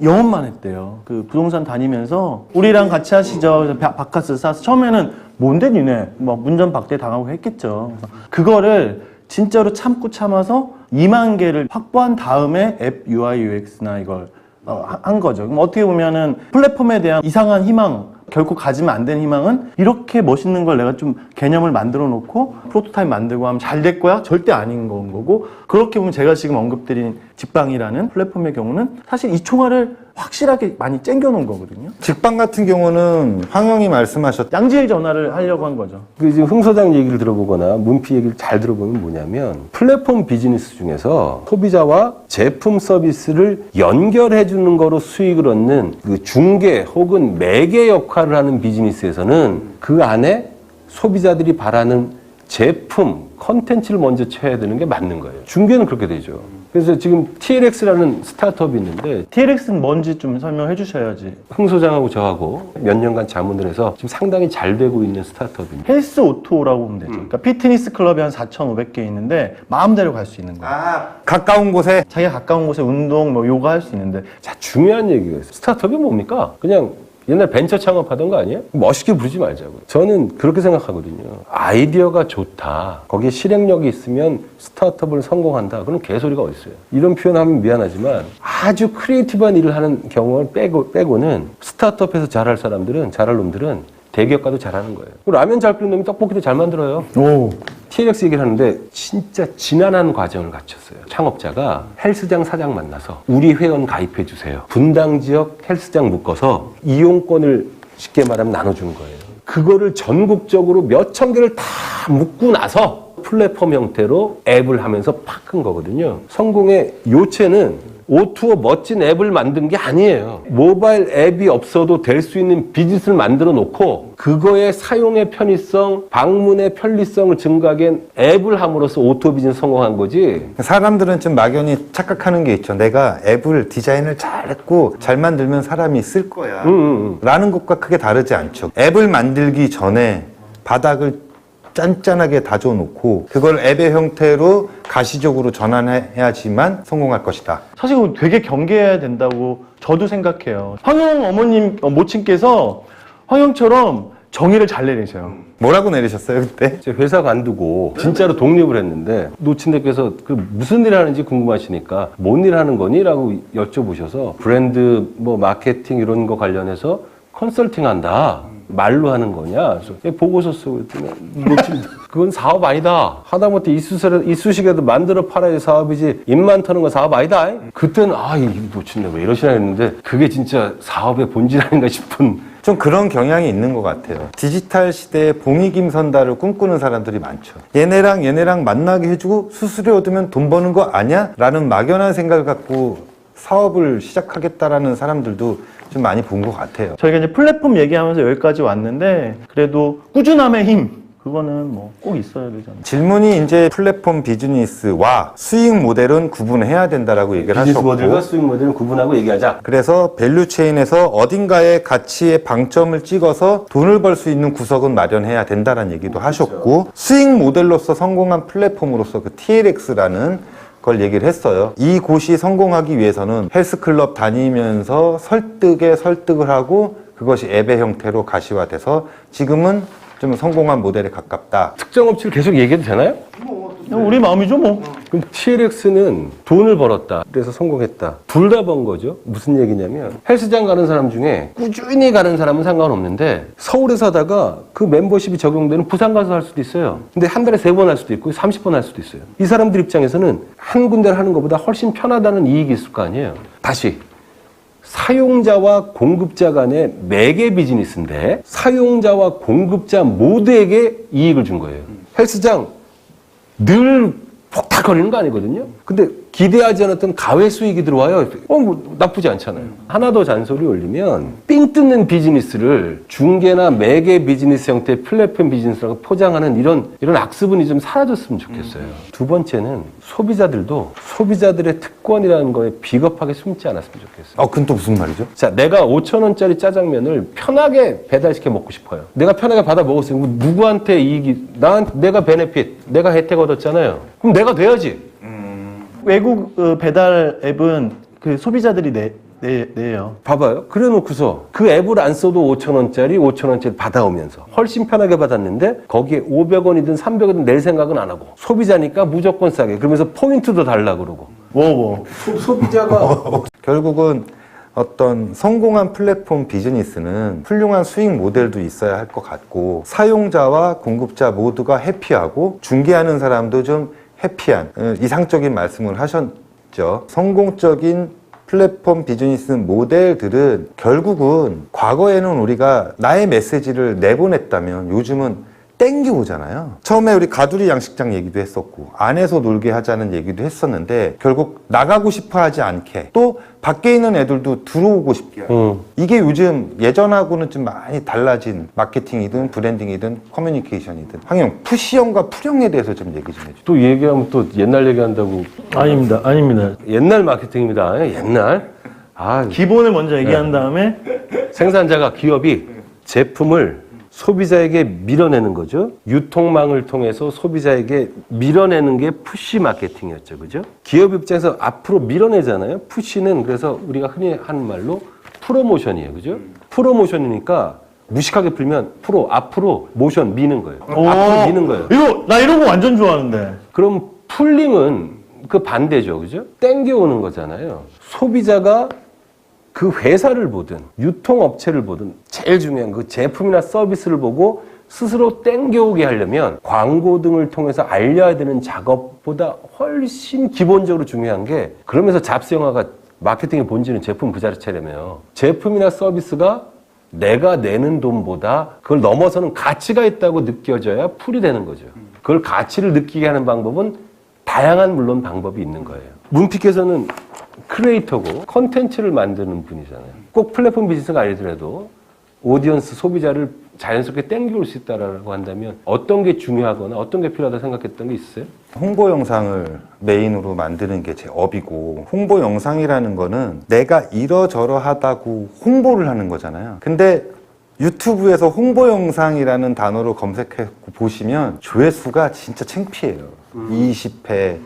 영업만 했대요. 그 부동산 다니면서 우리랑 같이 하시죠. 그래서 바카스 사서 처음에는 뭔데 니네 막 문전 박대 당하고 했겠죠. 그거를 진짜로 참고 참아서 2만 개를 확보한 다음에 앱 UI UX나 이걸 한 거죠. 그럼 어떻게 보면은 플랫폼에 대한 이상한 희망, 결코 가지면 안 되는 희망은 이렇게 멋있는 걸 내가 좀 개념을 만들어 놓고 프로토타입 만들고 하면 잘 될 거야? 절대 아닌 건 거고, 그렇게 보면 제가 지금 언급드린 직방이라는 플랫폼의 경우는 사실 이 총알을 확실하게 많이 쨍겨 놓은 거거든요.
직방 같은 경우는 황영이 말씀하셨던
양질 전화를 하려고 한 거죠.
그 지금 흥 소장 얘기를 들어보거나 문피 얘기를 잘 들어보면 뭐냐면 플랫폼 비즈니스 중에서 소비자와 제품 서비스를 연결해 주는 거로 수익을 얻는 그 중개 혹은 매개 역할을 하는 비즈니스에서는 그 안에 소비자들이 바라는 제품, 컨텐츠를 먼저 쳐야 되는 게 맞는 거예요. 중개는 그렇게 되죠. 그래서 지금 TLX라는 스타트업이 있는데
TLX는 뭔지 좀 설명해 주셔야지.
흥 소장하고 저하고 몇 년간 자문을 해서 지금 상당히 잘 되고 있는 스타트업입니다.
헬스 오토라고 보면 되죠. 그러니까 피트니스 클럽이 한 4,500개 있는데 마음대로 갈 수 있는 거예요.
가까운 곳에
자기가 가까운 곳에 운동, 뭐 요가 할 수 있는데
자, 중요한 얘기가 있어요. 스타트업이 뭡니까? 그냥 옛날 벤처 창업하던 거 아니에요? 멋있게 부르지 말자고요. 저는 그렇게 생각하거든요. 아이디어가 좋다. 거기에 실행력이 있으면 스타트업을 성공한다. 그럼 개소리가 어딨어요. 이런 표현하면 미안하지만 아주 크리에이티브한 일을 하는 경우를 빼고는 스타트업에서 잘할 사람들은, 잘할 놈들은 대기업 가도 잘하는 거예요. 라면 잘 끓이는 놈이 떡볶이도 잘 만들어요.
오.
TLX 얘기를 하는데 진짜 지난한 과정을 거쳤어요. 창업자가 헬스장 사장 만나서 우리 회원 가입해 주세요. 분당 지역 헬스장 묶어서 이용권을 쉽게 말하면 나눠주는 거예요. 그거를 전국적으로 몇천 개를 다 묶고 나서 플랫폼 형태로 앱을 하면서 팍 큰 거거든요. 성공의 요체는 오투어 멋진 앱을 만든 게 아니에요. 모바일 앱이 없어도 될 수 있는 비즈니스를 만들어 놓고 그거의 사용의 편의성, 방문의 편리성을 증가하게 한 앱을 함으로써 오토 비즈니스 성공한 거지.
사람들은 좀 막연히 착각하는 게 있죠. 내가 앱을 디자인을 잘했고 잘 만들면 사람이 쓸 거야 라는 것과 크게 다르지 않죠. 앱을 만들기 전에 바닥을 짠짠하게 다져놓고 그걸 앱의 형태로 가시적으로 전환해야지만 성공할 것이다.
사실 그거 되게 경계해야 된다고 저도 생각해요. 황영 어머님, 모친께서 황영처럼 정의를 잘 내리셔요.
뭐라고 내리셨어요 그때?
제 회사 관두고 진짜로 독립을 했는데 노친대께서 그 무슨 일 하는지 궁금하시니까 뭔 일 하는 거니? 라고 여쭤보셔서 브랜드 뭐 마케팅 이런 거 관련해서 컨설팅 한다. 말로 하는 거냐? 그래서 보고서 쓰고 있더니 그건 사업 아니다. 하다못해 이쑤시개도 만들어 팔아야 사업이지 입만 터는 건 사업 아니다. 그때는 이 놓친다 왜 이러시나 했는데 그게 진짜 사업의 본질 아닌가 싶은
좀 그런 경향이 있는 것 같아요. 디지털 시대에 봉이김선달을 꿈꾸는 사람들이 많죠. 얘네랑 만나게 해주고 수수료 얻으면 돈 버는 거 아니야? 라는 막연한 생각을 갖고 사업을 시작하겠다라는 사람들도 좀 많이 본 것 같아요.
저희가 이제 플랫폼 얘기하면서 여기까지 왔는데 그래도 꾸준함의 힘 그거는 뭐 꼭 있어야 되잖아요.
질문이 이제 플랫폼 비즈니스와 수익 모델은 구분해야 된다라고 얘기를
비즈니스
하셨고,
모델과 수익 모델을 구분하고 얘기하자.
그래서 밸류 체인에서 어딘가에 가치의 방점을 찍어서 돈을 벌 수 있는 구석은 마련해야 된다라는 얘기도 하셨고, 수익 모델로서 성공한 플랫폼으로서 그 TLX라는 걸 얘기를 했어요. 이 곳이 성공하기 위해서는 헬스클럽 다니면서 설득에 설득을 하고 그것이 앱의 형태로 가시화돼서 지금은 좀 성공한 모델에 가깝다.
특정 업체를 계속 얘기해도 되나요?
우리 마음이죠 뭐.
그럼 TLX는 돈을 벌었다. 그래서 성공했다. 둘 다 번 거죠. 무슨 얘기냐면 헬스장 가는 사람 중에 꾸준히 가는 사람은 상관없는데 서울에 사다가 그 멤버십이 적용되는 부산 가서 할 수도 있어요. 근데 한 달에 3번 할 수도 있고 30번 할 수도 있어요. 이 사람들 입장에서는 한 군데를 하는 것보다 훨씬 편하다는 이익이 있을 거 아니에요. 다시 사용자와 공급자 간의 매개 비즈니스인데 사용자와 공급자 모두에게 이익을 준 거예요. 헬스장 늘 폭탁거리는 거 아니거든요. 근데 기대하지 않았던 가외 수익이 들어와요. 뭐 나쁘지 않잖아요. 하나 더 잔소리 올리면 삥 뜯는 비즈니스를 중개나 매개 비즈니스 형태의 플랫폼 비즈니스라고 포장하는 이런 악습은 좀 사라졌으면 좋겠어요. 두 번째는 소비자들도 소비자들의 특권이라는 거에 비겁하게 숨지 않았으면 좋겠어요.
그건 또 무슨 말이죠?
자, 내가 5,000원짜리 짜장면을 편하게 배달시켜 먹고 싶어요. 내가 편하게 받아 먹었어요. 그럼 누구한테 이익이, 내가 베네핏, 내가 혜택 얻었잖아요. 그럼 내가 돼야지.
외국 배달 앱은 그 소비자들이 내요.
봐봐요. 그래 놓고서 그 앱을 안 써도 5,000원짜리 받아오면서 훨씬 편하게 받았는데 거기에 500원이든 300원이든 낼 생각은 안 하고 소비자니까 무조건 싸게. 그러면서 포인트도 달라 그러고. 소비자가
결국은 어떤 성공한 플랫폼 비즈니스는 훌륭한 수익 모델도 있어야 할 것 같고, 사용자와 공급자 모두가 해피하고 중개하는 사람도 좀 해피한 이상적인 말씀을 하셨죠. 성공적인 플랫폼 비즈니스 모델들은 결국은 과거에는 우리가 나의 메시지를 내보냈다면 요즘은 땡겨오잖아요. 처음에 우리 가두리 양식장 얘기도 했었고 안에서 놀게 하자는 얘기도 했었는데 결국 나가고 싶어 하지 않게 또 밖에 있는 애들도 들어오고 싶게 하고 이게 요즘 예전하고는 좀 많이 달라진 마케팅이든 브랜딩이든 커뮤니케이션이든. 황영, 푸시형과 풀형에 대해서 좀 얘기 좀 해줘.
또 얘기하면 또 옛날 얘기한다고.
아닙니다.
옛날 마케팅입니다. 옛날.
기본을 먼저 얘기한 다음에
생산자가 기업이 제품을 소비자에게 밀어내는 거죠. 유통망을 통해서 소비자에게 밀어내는 게 푸시 마케팅이었죠. 그죠? 기업 입장에서 앞으로 밀어내잖아요. 푸시는 그래서 우리가 흔히 하는 말로 프로모션이에요. 그죠? 프로모션이니까 무식하게 풀면 앞으로 모션 미는 거예요. 앞으로 미는 거예요.
나 이런 거 완전 좋아하는데.
그럼 풀링은 그 반대죠. 그죠? 땡겨오는 거잖아요. 소비자가 그 회사를 보든 유통업체를 보든 제일 중요한 그 제품이나 서비스를 보고 스스로 땡겨오게 하려면 광고 등을 통해서 알려야 되는 작업보다 훨씬 기본적으로 중요한 게, 그러면서 잡스 영화가 마케팅의 본질은 제품 그 자체라며요. 제품이나 서비스가 내가 내는 돈보다 그걸 넘어서는 가치가 있다고 느껴져야 풀이 되는 거죠. 그걸 가치를 느끼게 하는 방법은 다양한 물론 방법이 있는 거예요. 문피께서는 크리에이터고 컨텐츠를 만드는 분이잖아요. 꼭 플랫폼 비즈니스가 아니더라도 오디언스, 소비자를 자연스럽게 땡겨올 수 있다라고 한다면 어떤 게 중요하거나 어떤 게 필요하다 생각했던 게 있어요?
홍보 영상을 메인으로 만드는 게 제 업이고, 홍보 영상이라는 거는 내가 이러저러하다고 홍보를 하는 거잖아요. 근데 유튜브에서 홍보 영상이라는 단어로 검색해 보시면 조회수가 진짜 창피해요. 20회,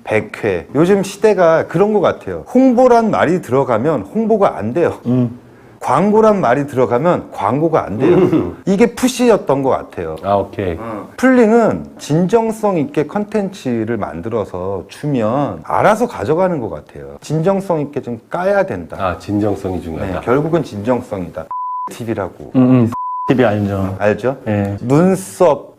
100회. 요즘 시대가 그런 것 같아요. 홍보란 말이 들어가면 홍보가 안 돼요. 광고란 말이 들어가면 광고가 안 돼요. 이게 푸시였던 것 같아요.
오케이.
풀링은 진정성 있게 컨텐츠를 만들어서 주면 알아서 가져가는 것 같아요. 진정성 있게 좀 까야 된다.
진정성이 중요하다.
네, 결국은 진정성이다. TV라고.
TV 알죠.
알죠?
예.
눈썹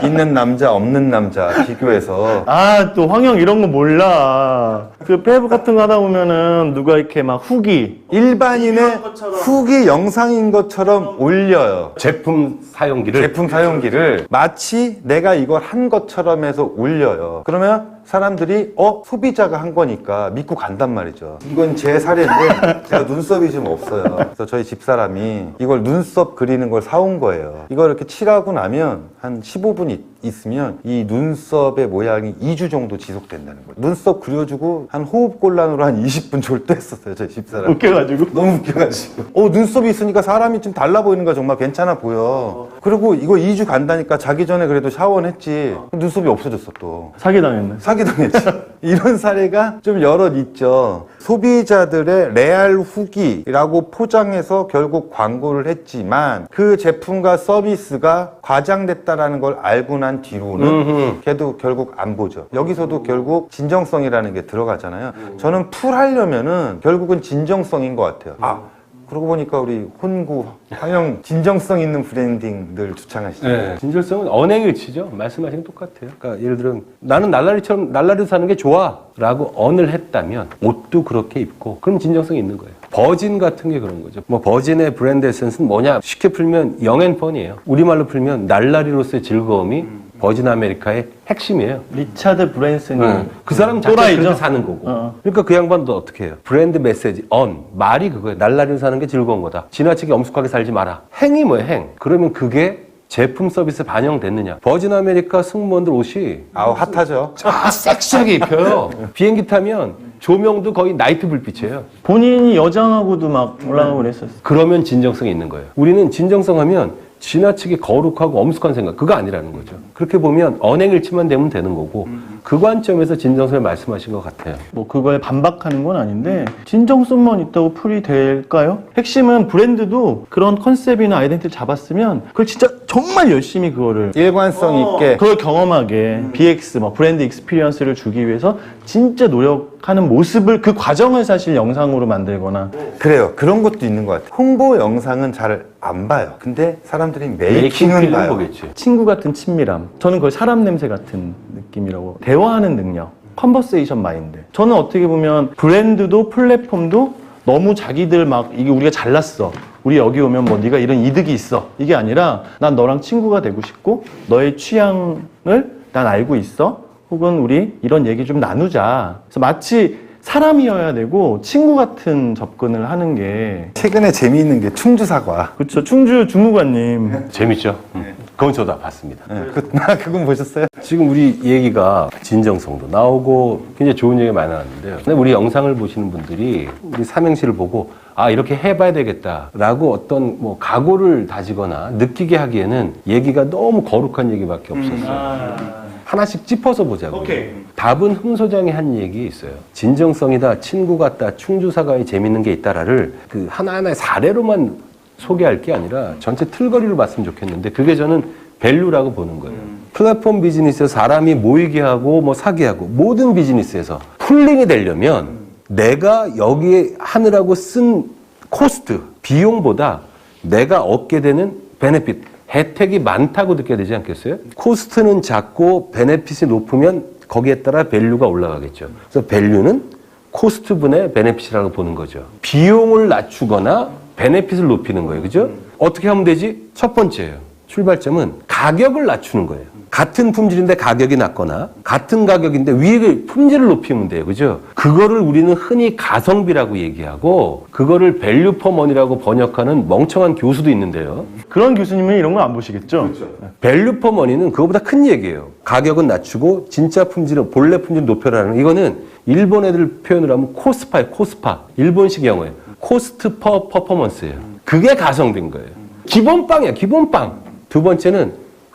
있는 남자 없는 남자 비교해서
아, 또 황영 이런 거 몰라. 그 페이북 같은 거 하다 보면은 누가 이렇게 막 후기.
일반인의 후기 영상인 것처럼 올려요.
제품 사용기를
제품 사용기를 마치 내가 이걸 한 것처럼 해서 올려요. 그러면 사람들이 소비자가 한 거니까 믿고 간단 말이죠. 이건 제 사례인데 제가 눈썹이 좀 없어요. 그래서 저희 집사람이 이걸 눈썹 그리는 걸 사온 거예요. 이걸 이렇게 칠하고 나면 한 15분 있으면 이 눈썹의 모양이 2주 정도 지속된다는 거예요. 눈썹 그려주고 한 호흡곤란으로 한 20분 졸도했었어요. 저희 집사람.
웃겨가지고.
너무 웃겨가지고. 눈썹이 있으니까 사람이 좀 달라 보이는 거 정말 괜찮아 보여. 그리고 이거 2주 간다니까 자기 전에 그래도 샤워는 했지. 눈썹이 없어졌어 또.
사기당했네.
사기당했지. 이런 사례가 좀 여럿 있죠. 소비자들의 레알 후기라고 포장해서 결국 광고를 했지만 그 제품과 서비스가 과장됐다라는 걸 알고 난 뒤로는 걔도 결국 안 보죠. 여기서도 결국 진정성이라는 게 들어가잖아요. 저는 풀 하려면은 결국은 진정성인 것 같아요. 그러고 보니까 우리 혼구, 화영 진정성 있는 브랜딩들 주창하시죠.
네, 진실성은 언행일치죠. 말씀하신 게 똑같아요. 그러니까 예를 들면 나는 날라리도 사는 게 좋아라고 언을 했다면 옷도 그렇게 입고 그럼 진정성이 있는 거예요. 버진 같은 게 그런 거죠. 버진의 브랜드 에센스는 뭐냐? 쉽게 풀면 영앤펀이에요. 우리말로 풀면 날라리로서의 즐거움이 버진 아메리카의 핵심이에요.
리차드 브랜슨이
그 사람 자체가
또라이죠?
그렇게 사는 거고. 그러니까 그 양반도 어떻게 해요? 브랜드 메시지, 말이 그거예요. 날라리로 사는 게 즐거운 거다. 지나치게 엄숙하게 살지 마라. 행이 뭐예요, 행? 그러면 그게 제품 서비스에 반영됐느냐? 버진 아메리카 승무원들 옷이
핫하죠.
섹시하게 입혀요. 비행기 타면 조명도 거의 나이트 불빛이에요.
본인이 여장하고도 막 올라가고 그랬었어.
그러면 진정성이 있는 거예요. 우리는 진정성 하면 지나치게 거룩하고 엄숙한 생각, 그거 아니라는 거죠. 그렇게 보면 언행일치만 되면 되는 거고 그 관점에서 진정성을 말씀하신 것 같아요.
뭐 그거에 반박하는 건 아닌데 진정성만 있다고 풀이 될까요? 핵심은 브랜드도 그런 컨셉이나 아이덴티티를 잡았으면 그걸 진짜 정말 열심히 그거를
일관성 있게.
그걸 경험하게 BX, 브랜드 익스피리언스를 주기 위해서 진짜 노력하는 모습을 그 과정을 사실 영상으로 만들거나
그래요. 그런 것도 있는 것 같아요. 홍보 영상은 잘 안 봐요. 근데 사람들이 메이킹은
필름
봐요.
보겠지.
친구 같은 친밀함. 저는 그걸 사람 냄새 같은 느낌이라고. 대화하는 능력. 컨버세이션 마인드. 저는 어떻게 보면 브랜드도 플랫폼도 너무 자기들 이게 우리가 잘났어. 우리 여기 오면 네가 이런 이득이 있어. 이게 아니라 난 너랑 친구가 되고 싶고 너의 취향을 난 알고 있어. 혹은 우리 이런 얘기 좀 나누자. 그래서 마치 사람이어야 되고 친구 같은 접근을 하는 게
최근에 재미있는 게 충주사과.
그렇죠. 충주 주무관님
재밌죠? 그건 저도 봤습니다.
그건 보셨어요?
지금 우리 얘기가 진정성도 나오고 굉장히 좋은 얘기가 많이 나왔는데요. 근데 우리 영상을 보시는 분들이 우리 삼행시를 보고 이렇게 해봐야 되겠다라고 어떤 각오를 다지거나 느끼게 하기에는 얘기가 너무 거룩한 얘기밖에 없었어요. 하나씩 짚어서 보자고.
오케이.
답은 흥 소장이 한 얘기 있어요. 진정성이다, 친구 같다, 충주사과에 재밌는 게 있다라를 그 하나하나의 사례로만 소개할 게 아니라 전체 틀거리로 봤으면 좋겠는데 그게 저는 밸류라고 보는 거예요. 플랫폼 비즈니스에서 사람이 모이게 하고 사게 하고 모든 비즈니스에서 풀링이 되려면 내가 여기에 하느라고 쓴 코스트, 비용보다 내가 얻게 되는 베네핏, 혜택이 많다고 느껴야 되지 않겠어요? 코스트는 작고 베네핏이 높으면 거기에 따라 밸류가 올라가겠죠. 그래서 밸류는 코스트분의 베네핏이라고 보는 거죠. 비용을 낮추거나 베네핏을 높이는 거예요. 그죠? 어떻게 하면 되지? 첫 번째예요. 출발점은 가격을 낮추는 거예요. 같은 품질인데 가격이 낮거나 같은 가격인데 위에 품질을 높이면 돼요. 그죠? 그거를 우리는 흔히 가성비라고 얘기하고 그거를 밸류 퍼 머니라고 번역하는 멍청한 교수도 있는데요.
그런 교수님은 이런 거 안 보시겠죠? 그렇죠.
밸류 퍼 머니는 그거보다 큰 얘기예요. 가격은 낮추고 진짜 품질은 본래 품질 높여라는 이거는 일본 애들 표현을 하면 코스파예요. 코스파. 일본식 영어예요. 코스트 퍼 퍼포먼스예요. 그게 가성비인 거예요. 기본빵이야. 기본빵. 두 번째는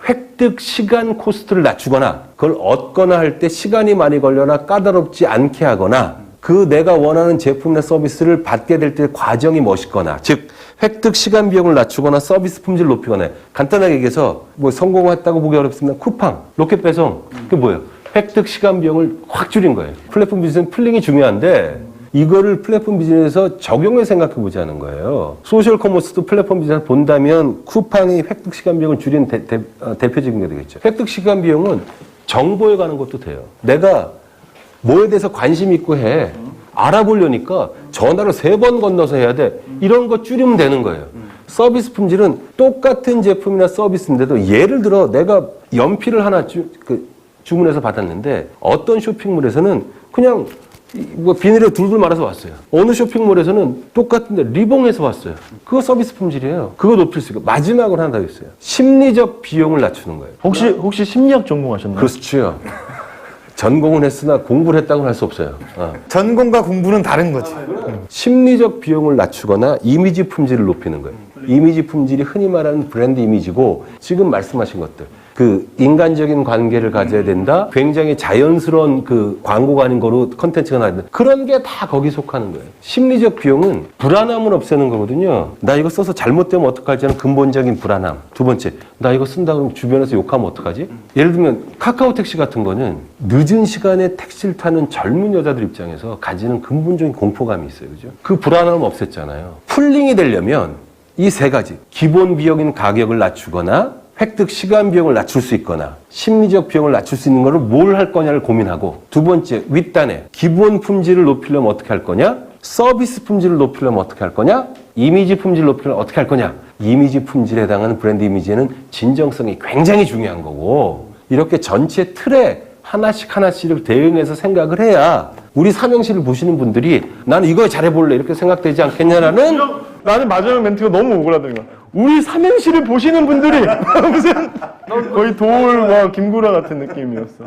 획득 시간 코스트를 낮추거나 그걸 얻거나 할 때 시간이 많이 걸려나 까다롭지 않게 하거나 그 내가 원하는 제품이나 서비스를 받게 될 때 과정이 멋있거나 즉 획득 시간 비용을 낮추거나 서비스 품질을 높이거나 간단하게 얘기해서 성공했다고 보기 어렵습니다. 쿠팡, 로켓 배송 그게 뭐예요? 획득 시간 비용을 확 줄인 거예요. 플랫폼 비즈니스는 풀링이 중요한데 이거를 플랫폼 비즈니스에서 적용해 생각해 보자는 거예요. 소셜 커머스도 플랫폼 비즈니스 본다면 쿠팡이 획득 시간 비용을 줄이는 대표적인 게 되겠죠. 획득 시간 비용은 정보에 가는 것도 돼요. 내가 뭐에 대해서 관심 있고 해. 알아보려니까 전화를 3번 건너서 해야 돼. 이런 거 줄이면 되는 거예요. 서비스 품질은 똑같은 제품이나 서비스인데도 예를 들어 내가 연필을 하나 주문해서 받았는데 어떤 쇼핑몰에서는 그냥 뭐 비닐에 둘둘 말아서 왔어요. 어느 쇼핑몰에서는 똑같은데 리봉해서 왔어요. 그거 서비스 품질이에요. 그거 높일 수 있고 마지막으로 하나 더 있어요. 심리적 비용을 낮추는 거예요.
혹시 심리학 전공하셨나요?
그렇죠. 전공은 했으나 공부를 했다고는 할 수 없어요.
전공과 공부는 다른 거지.
심리적 비용을 낮추거나 이미지 품질을 높이는 거예요. 이미지 품질이 흔히 말하는 브랜드 이미지고 지금 말씀하신 것들. 그 인간적인 관계를 가져야 된다. 굉장히 자연스러운 그 광고가 아닌 거로 컨텐츠가 나야 된다. 그런 게 다 거기 속하는 거예요. 심리적 비용은 불안함을 없애는 거거든요. 나 이거 써서 잘못되면 어떡하지 하는 근본적인 불안함. 두 번째, 나 이거 쓴다 그러면 주변에서 욕하면 어떡하지? 예를 들면 카카오 택시 같은 거는 늦은 시간에 택시를 타는 젊은 여자들 입장에서 가지는 근본적인 공포감이 있어요. 그죠? 그 불안함을 없앴잖아요. 풀링이 되려면 이 3가지. 기본 비용인 가격을 낮추거나 획득 시간 비용을 낮출 수 있거나 심리적 비용을 낮출 수 있는 거를 뭘 할 거냐를 고민하고 두 번째 윗단에 기본 품질을 높이려면 어떻게 할 거냐 서비스 품질을 높이려면 어떻게 할 거냐 이미지 품질을 높이려면 어떻게 할 거냐 이미지 품질에 해당하는 브랜드 이미지에는 진정성이 굉장히 중요한 거고 이렇게 전체 틀에 하나씩을 대응해서 생각을 해야 우리 삼행시를 보시는 분들이 나는 이거 잘해볼래 이렇게 생각되지 않겠냐라는
나는 마지막 멘트가 너무 오그라드는 거야. 우리 삼행시를 보시는 분들이 무슨 거의 도울과 김구라 같은 느낌이었어.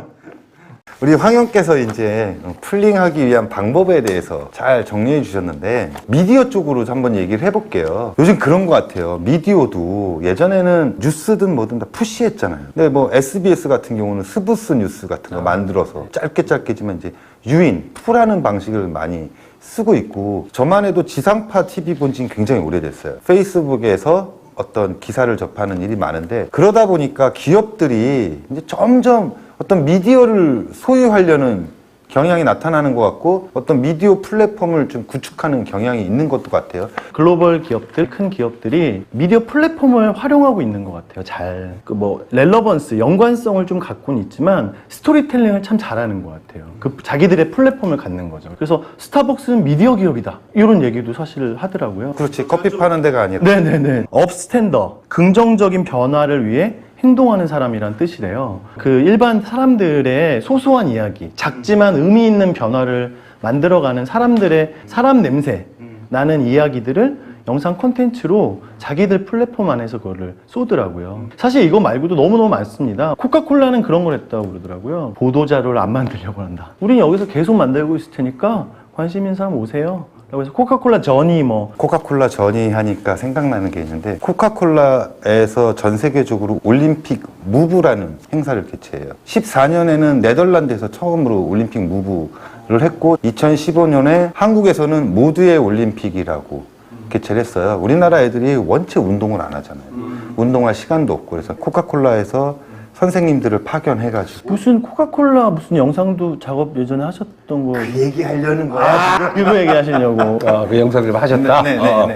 우리 황영께서 이제 풀링하기 위한 방법에 대해서 잘 정리해 주셨는데 미디어 쪽으로 한번 얘기를 해볼게요. 요즘 그런 것 같아요. 미디어도 예전에는 뉴스든 뭐든 다 푸시했잖아요. 근데 뭐 SBS 같은 경우는 스브스 뉴스 같은 거 만들어서 짧게지만 이제 유인, 풀하는 방식을 많이 쓰고 있고 저만 해도 지상파 TV 본 지는 굉장히 오래됐어요. 페이스북에서 어떤 기사를 접하는 일이 많은데 그러다 보니까 기업들이 이제 점점 어떤 미디어를 소유하려는 경향이 나타나는 것 같고 어떤 미디어 플랫폼을 좀 구축하는 경향이 있는 것도 같아요.
글로벌 기업들, 큰 기업들이 미디어 플랫폼을 활용하고 있는 것 같아요. 잘. 그 뭐 렐러번스, 연관성을 좀 갖고는 있지만 스토리텔링을 참 잘하는 것 같아요. 그 자기들의 플랫폼을 갖는 거죠. 그래서 스타벅스는 미디어 기업이다. 이런 얘기도 사실 하더라고요.
그렇지. 커피 파는 데가 아니라.
네네네. 업스탠더, 긍정적인 변화를 위해 행동하는 사람이란 뜻이래요. 그 일반 사람들의 소소한 이야기, 작지만 의미 있는 변화를 만들어가는 사람들의 사람 냄새 나는 이야기들을 영상 콘텐츠로 자기들 플랫폼 안에서 그거를 쏘더라고요. 사실 이거 말고도 너무너무 많습니다. 코카콜라는 그런 걸 했다고 그러더라고요. 보도자료를 안 만들려고 한다. 우린 여기서 계속 만들고 있을 테니까 관심 있는 사람 오세요. 그래서 코카콜라 전이 뭐
코카콜라 전이 하니까 생각나는 게 있는데 코카콜라에서 전 세계적으로 올림픽 무브라는 행사를 개최해요. 14년에는 네덜란드에서 처음으로 올림픽 무브를 했고 2015년에 한국에서는 모두의 올림픽이라고 개최를 했어요. 우리나라 애들이 원체 운동을 안 하잖아요. 운동할 시간도 없고 그래서 코카콜라에서 선생님들을 파견해가지고
무슨 코카콜라 무슨 영상도 작업 예전에 하셨던 거
얘기하려는 거야.
이거 얘기하시려고.
그 영상을 하셨다?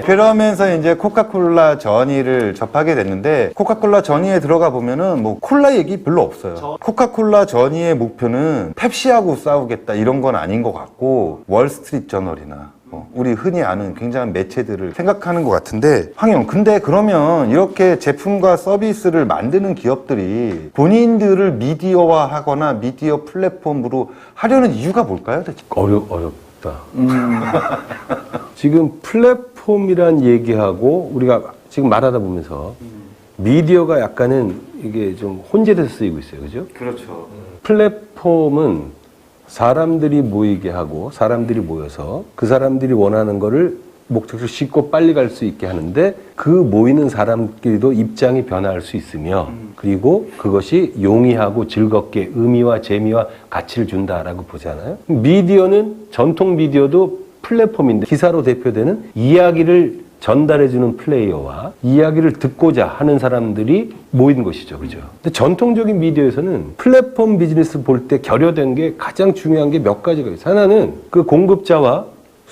그러면서 이제 코카콜라 전이를 접하게 됐는데 코카콜라 전이에 들어가 보면은 뭐 콜라 얘기 별로 없어요. 코카콜라 전이의 목표는 펩시하고 싸우겠다 이런 건 아닌 것 같고 월스트리트 저널이나 우리 흔히 아는 굉장한 매체들을 생각하는 것 같은데 황영 근데 그러면 이렇게 제품과 서비스를 만드는 기업들이 본인들을 미디어화하거나 미디어 플랫폼으로 하려는 이유가 뭘까요? 대체?
어렵다. 지금 플랫폼이란 얘기하고 우리가 지금 말하다 보면서 미디어가 약간은 이게 좀 혼재돼서 쓰이고 있어요. 그죠?
그렇죠.
플랫폼은 사람들이 모이게 하고 사람들이 모여서 그 사람들이 원하는 거를 목적지로 쉽고 빨리 갈 수 있게 하는데 그 모이는 사람끼리도 입장이 변화할 수 있으며 그리고 그것이 용이하고 즐겁게 의미와 재미와 가치를 준다라고 보잖아요. 미디어는 전통 미디어도 플랫폼인데 기사로 대표되는 이야기를 전달해주는 플레이어와 이야기를 듣고자 하는 사람들이 모인 것이죠. 그죠? 근데 전통적인 미디어에서는 플랫폼 비즈니스 볼 때 결여된 게 가장 중요한 게 몇 가지가 있어요. 하나는 그 공급자와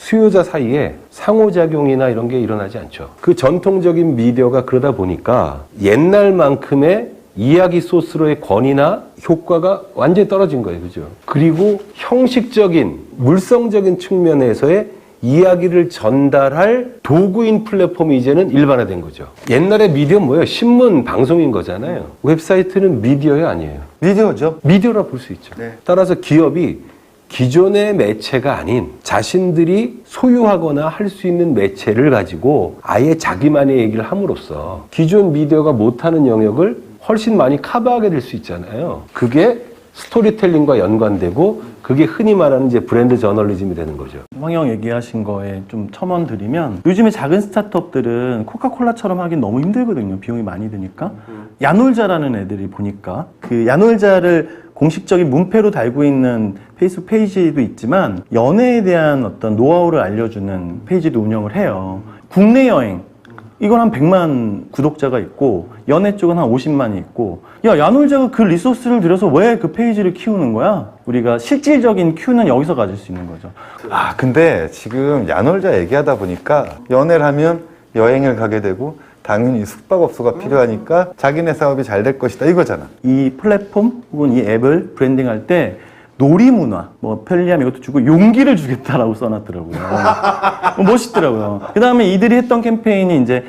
수요자 사이에 상호작용이나 이런 게 일어나지 않죠. 그 전통적인 미디어가 그러다 보니까 옛날만큼의 이야기 소스로의 권위나 효과가 완전히 떨어진 거예요. 그죠? 그리고 형식적인, 물성적인 측면에서의 이야기를 전달할 도구인 플랫폼이 이제는 일반화된 거죠. 옛날에 미디어는 뭐예요? 신문, 방송인 거잖아요. 웹사이트는 미디어야 아니에요.
미디어죠.
미디어라 볼 수 있죠.
네.
따라서 기업이 기존의 매체가 아닌 자신들이 소유하거나 할 수 있는 매체를 가지고 아예 자기만의 얘기를 함으로써 기존 미디어가 못하는 영역을 훨씬 많이 커버하게 될 수 있잖아요. 그게 스토리텔링과 연관되고 그게 흔히 말하는 이제 브랜드 저널리즘이 되는 거죠.
황영 얘기하신 거에 좀 첨언 드리면 요즘에 작은 스타트업들은 코카콜라처럼 하긴 너무 힘들거든요. 비용이 많이 드니까. 야놀자라는 애들이 보니까 그 야놀자를 공식적인 문패로 달고 있는 페이스북 페이지도 있지만 연애에 대한 어떤 노하우를 알려주는 페이지도 운영을 해요. 국내 여행 이건 한 100만 구독자가 있고 연애 쪽은 한 50만이 있고 야 야놀자가 그 리소스를 들여서 왜 그 페이지를 키우는 거야? 우리가 실질적인 큐는 여기서 가질 수 있는 거죠.
아, 근데 지금 야놀자 얘기하다 보니까 연애를 하면 여행을 가게 되고 당연히 숙박업소가 필요하니까 자기네 사업이 잘 될 것이다 이거잖아.
이 플랫폼 혹은 이 앱을 브랜딩할 때 놀이문화, 뭐 편리함 이것도 주고 용기를 주겠다라고 써놨더라고요. 멋있더라고요. 그 다음에 이들이 했던 캠페인이 이제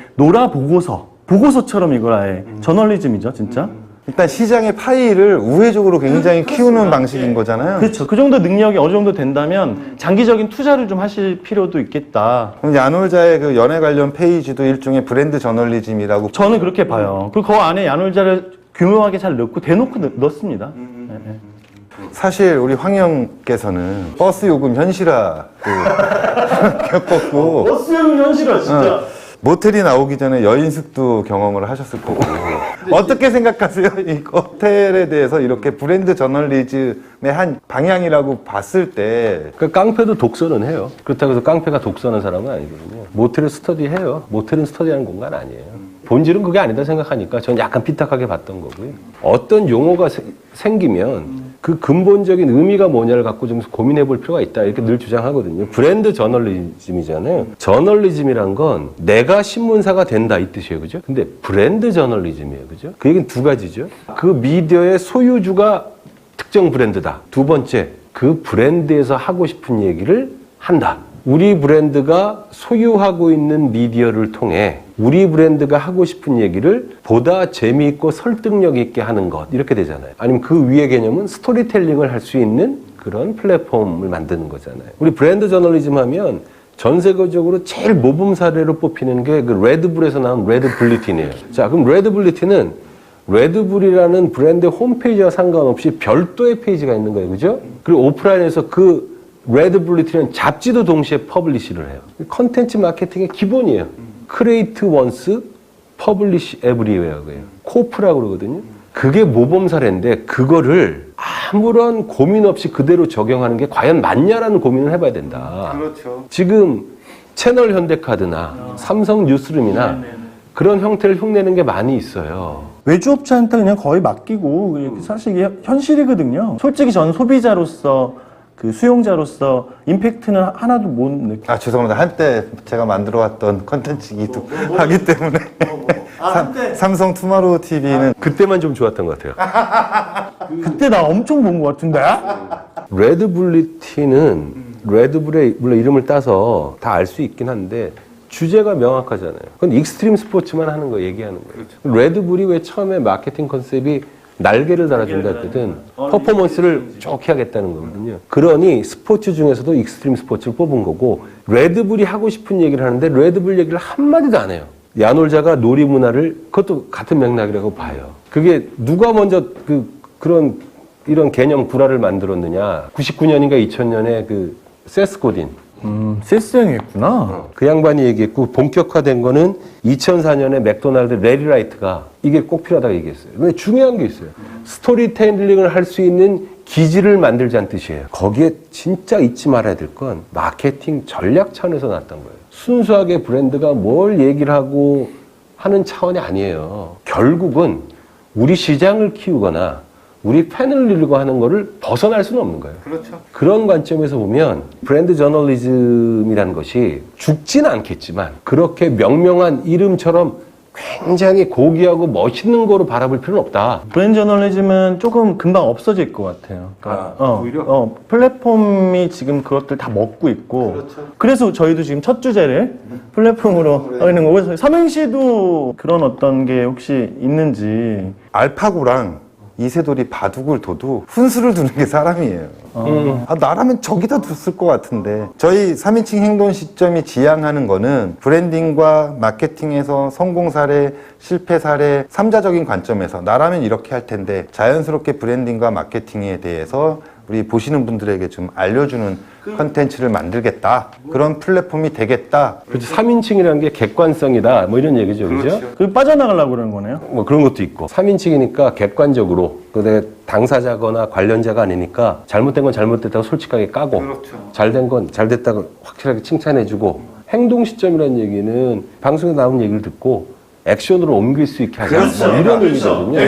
보고서처럼 이걸 아예 저널리즘이죠, 진짜.
일단 시장의 파이를 우회적으로 굉장히 키우는 방식인 거잖아요.
그렇죠. 그 정도 능력이 어느 정도 된다면 장기적인 투자를 좀 하실 필요도 있겠다.
그럼 야놀자의 그 연애 관련 페이지도 일종의 브랜드 저널리즘이라고.
저는 그렇게 봐요. 그리고 그 안에 야놀자를 규모하게 잘 넣고 대놓고 넣습니다. 네, 네.
사실 우리 황영께서는 버스 요금 현실화 겪었고
버스용 현실화 진짜.
모텔이 나오기 전에 여인숙도 경험을 하셨을 거고 어떻게 생각하세요? 이 호텔에 대해서 이렇게 브랜드 저널리즘의 한 방향이라고 봤을 때
그 깡패도 독서는 해요. 그렇다고 해서 깡패가 독서하는 사람은 아니거든요. 모텔을 스터디해요. 모텔은 스터디하는 공간 아니에요. 본질은 그게 아니다 생각하니까 전 약간 삐딱하게 봤던 거고요. 어떤 용어가 생기면 그 근본적인 의미가 뭐냐를 갖고 좀 고민해 볼 필요가 있다 이렇게 늘 주장하거든요. 브랜드 저널리즘이잖아요. 저널리즘이란 건 내가 신문사가 된다 이 뜻이에요. 그죠? 근데 브랜드 저널리즘이에요. 그죠? 그 얘기는 두 가지죠. 그 미디어의 소유주가 특정 브랜드다. 두 번째, 그 브랜드에서 하고 싶은 얘기를 한다. 우리 브랜드가 소유하고 있는 미디어를 통해 우리 브랜드가 하고 싶은 얘기를 보다 재미있고 설득력 있게 하는 것 이렇게 되잖아요. 아니면 그 위의 개념은 스토리텔링을 할 수 있는 그런 플랫폼을 만드는 거잖아요. 우리 브랜드 저널리즘 하면 전 세계적으로 제일 모범 사례로 뽑히는 게 그 레드불에서 나온 레드불리틴이에요. 자, 그럼 레드불리틴은 레드불이라는 브랜드 홈페이지와 상관없이 별도의 페이지가 있는 거예요. 그죠? 그리고 오프라인에서 그 레드불리틴은 잡지도 동시에 퍼블리시를 해요. 컨텐츠 마케팅의 기본이에요. 크리에이트 원스, 퍼블리시 에브리웨어예요. 코프라고 그러거든요. 그게 모범 사례인데 그거를 아무런 고민 없이 그대로 적용하는 게 과연 맞냐라는 고민을 해봐야 된다.
그렇죠.
지금 채널 현대카드나 삼성 뉴스룸이나 그런 형태를 흉내는 게 많이 있어요.
외주업체한테 그냥 거의 맡기고 사실 이게 현실이거든요. 솔직히 저는 소비자로서 그 수용자로서 임팩트는 하나도 못 느끼.
아, 죄송합니다. 한때 제가 만들어왔던 컨텐츠이기도 하기 때문에 삼성 투마로우 TV는
그때만 좀 좋았던 것 같아요.
그때 나 엄청 본 것 같은데?
레드불리티는 레드불의 물론 이름을 따서 다 알 수 있긴 한데 주제가 명확하잖아요. 그건 익스트림 스포츠만 하는 거 얘기하는 거예요. 레드불이 왜 처음에 마케팅 컨셉이 날개를 달아준다 했거든. 퍼포먼스를 좋게 하겠다는 거거든요. 그러니 스포츠 중에서도 익스트림 스포츠를 뽑은 거고 레드불이 하고 싶은 얘기를 하는데 레드불 얘기를 한마디도 안 해요. 야놀자가 놀이 문화를 그것도 같은 맥락이라고 봐요. 그게 누가 먼저 이런 개념 구라를 만들었느냐. 99년인가 2000년에 그 세스 고딘.
세스 형이 했구나.
그 양반이 얘기했고 본격화된 거는 2004년에 맥도날드 레리 라이트가 이게 꼭 필요하다고 얘기했어요. 근데 중요한 게 있어요. 스토리텔링을 할 수 있는 기지를 만들자는 뜻이에요. 거기에 진짜 잊지 말아야 될 건 마케팅 전략 차원에서 났던 거예요. 순수하게 브랜드가 뭘 얘기를 하고 하는 차원이 아니에요. 결국은 우리 시장을 키우거나 우리 팬을 이루고 하는 거를 벗어날 수는 없는 거예요.
그렇죠.
그런 관점에서 보면 브랜드 저널리즘이라는 것이 죽지는 않겠지만 그렇게 명명한 이름처럼 굉장히 고귀하고 멋있는 거로 바라볼 필요는 없다.
브랜드 저널리즘은 조금 금방 없어질 것 같아요.
오히려?
플랫폼이 지금 그것들 다 먹고 있고.
그렇죠.
그래서 저희도 지금 첫 주제를 플랫폼으로 하는 거고. 그래서 삼행시도 그런 어떤 게 혹시 있는지.
알파고랑 이세돌이 바둑을 둬도 훈수를 두는 게 사람이에요. 나라면 저기다 뒀을 것 같은데. 저희 3인칭 행동 시점이 지향하는 거는 브랜딩과 마케팅에서 성공 사례, 실패 사례, 3자적인 관점에서 나라면 이렇게 할 텐데 자연스럽게 브랜딩과 마케팅에 대해서 우리 보시는 분들에게 좀 알려주는 컨텐츠를 만들겠다. 그런 플랫폼이 되겠다.
그렇죠. 3인칭이라는 게 객관성이다. 뭐 이런 얘기죠. 그죠?
그 빠져나가려고 그러는 거네요.
뭐 그런 것도 있고. 3인칭이니까 객관적으로. 근데 당사자거나 관련자가 아니니까 잘못된 건 잘못됐다고 솔직하게 까고. 잘된 건 잘됐다고 확실하게 칭찬해주고. 행동 시점이라는 얘기는 방송에 나온 얘기를 듣고 액션으로 옮길 수 있게 하자. 뭐 이런 의미거든요.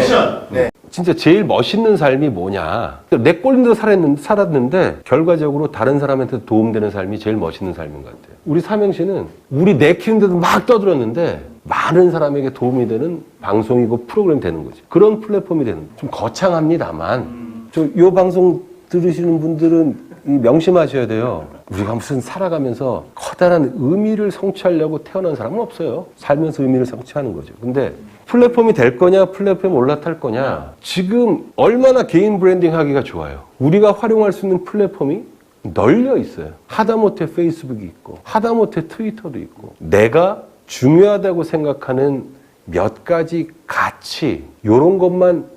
네.
진짜 제일 멋있는 삶이 뭐냐. 내 꼴린 대로 살았는데 결과적으로 다른 사람한테 도움되는 삶이 제일 멋있는 삶인 것 같아요. 우리 삼행시는 우리 내키는데도 막 떠들었는데 많은 사람에게 도움이 되는 방송이고 프로그램이 되는 거지. 그런 플랫폼이 되는 거죠. 좀 거창합니다만 요 방송 들으시는 분들은 명심하셔야 돼요. 우리가 무슨 살아가면서 커다란 의미를 성취하려고 태어난 사람은 없어요. 살면서 의미를 성취하는 거죠. 근데 플랫폼이 될 거냐, 플랫폼에 올라탈 거냐. 지금 얼마나 개인 브랜딩 하기가 좋아요. 우리가 활용할 수 있는 플랫폼이 널려 있어요. 하다못해 페이스북이 있고, 하다못해 트위터도 있고, 내가 중요하다고 생각하는 몇 가지 가치, 요런 것만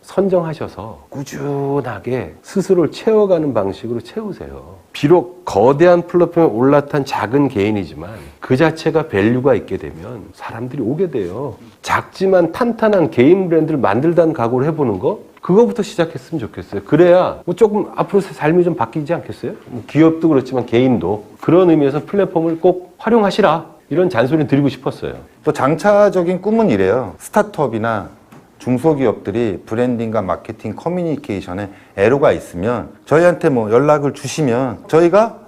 선정하셔서 꾸준하게 스스로를 채워가는 방식으로 채우세요. 비록 거대한 플랫폼에 올라탄 작은 개인이지만 그 자체가 밸류가 있게 되면 사람들이 오게 돼요. 작지만 탄탄한 개인 브랜드를 만들다는 각오를 해보는 거, 그거부터 시작했으면 좋겠어요. 그래야 뭐 조금 앞으로 삶이 좀 바뀌지 않겠어요? 기업도 그렇지만 개인도. 그런 의미에서 플랫폼을 꼭 활용하시라. 이런 잔소리를 드리고 싶었어요.
또 장차적인 꿈은 이래요. 스타트업이나 중소기업들이 브랜딩과 마케팅 커뮤니케이션에 애로가 있으면 저희한테 뭐 연락을 주시면 저희가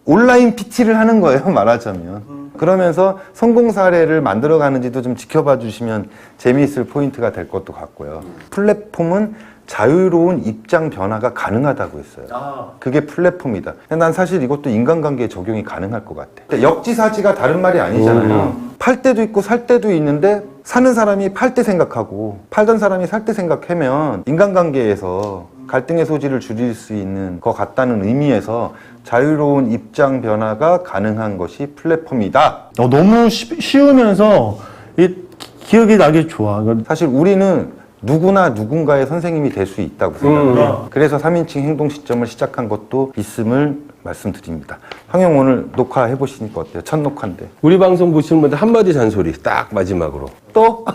온라인 PT를 하는 거예요, 말하자면. 그러면서 성공 사례를 만들어 가는지도 좀 지켜봐 주시면 재미있을 포인트가 될 것도 같고요. 플랫폼은 자유로운 입장 변화가 가능하다고 했어요. 그게 플랫폼이다. 난 사실 이것도 인간관계에 적용이 가능할 것 같아. 역지사지가 다른 말이 아니잖아요. 팔 때도 있고 살 때도 있는데 사는 사람이 팔 때 생각하고 팔던 사람이 살 때 생각하면 인간관계에서 갈등의 소지를 줄일 수 있는 것 같다는 의미에서 자유로운 입장 변화가 가능한 것이 플랫폼이다.
너무 쉬우면서 기억이 나기 좋아.
사실 우리는 누구나 누군가의 선생님이 될 수 있다고 생각해요. 그래서 3인칭 행동 시점을 시작한 것도 있음을 말씀드립니다. 황영 오늘 녹화해보시니까 어때요? 첫 녹화인데.
우리 방송 보시는 분들 한마디 잔소리 딱 마지막으로.
또?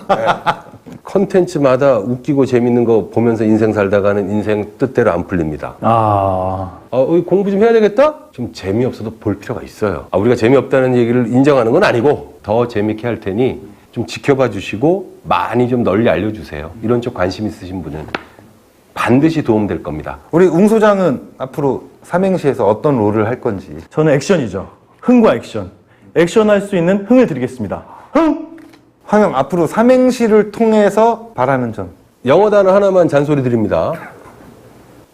컨텐츠마다 웃기고 재밌는 거 보면서 인생 살다가는 인생 뜻대로 안 풀립니다. 공부 좀 해야 되겠다? 좀 재미없어도 볼 필요가 있어요. 우리가 재미없다는 얘기를 인정하는 건 아니고 더 재밌게 할 테니 좀 지켜봐 주시고 많이 좀 널리 알려주세요. 이런 쪽 관심 있으신 분은 반드시 도움될 겁니다.
우리 웅 소장은 앞으로 삼행시에서 어떤 롤을 할 건지.
저는 액션이죠. 흥과 액션. 액션할 수 있는 흥을 드리겠습니다. 흥!
황영 앞으로 삼행시를 통해서 바라는 점.
영어 단어 하나만 잔소리 드립니다.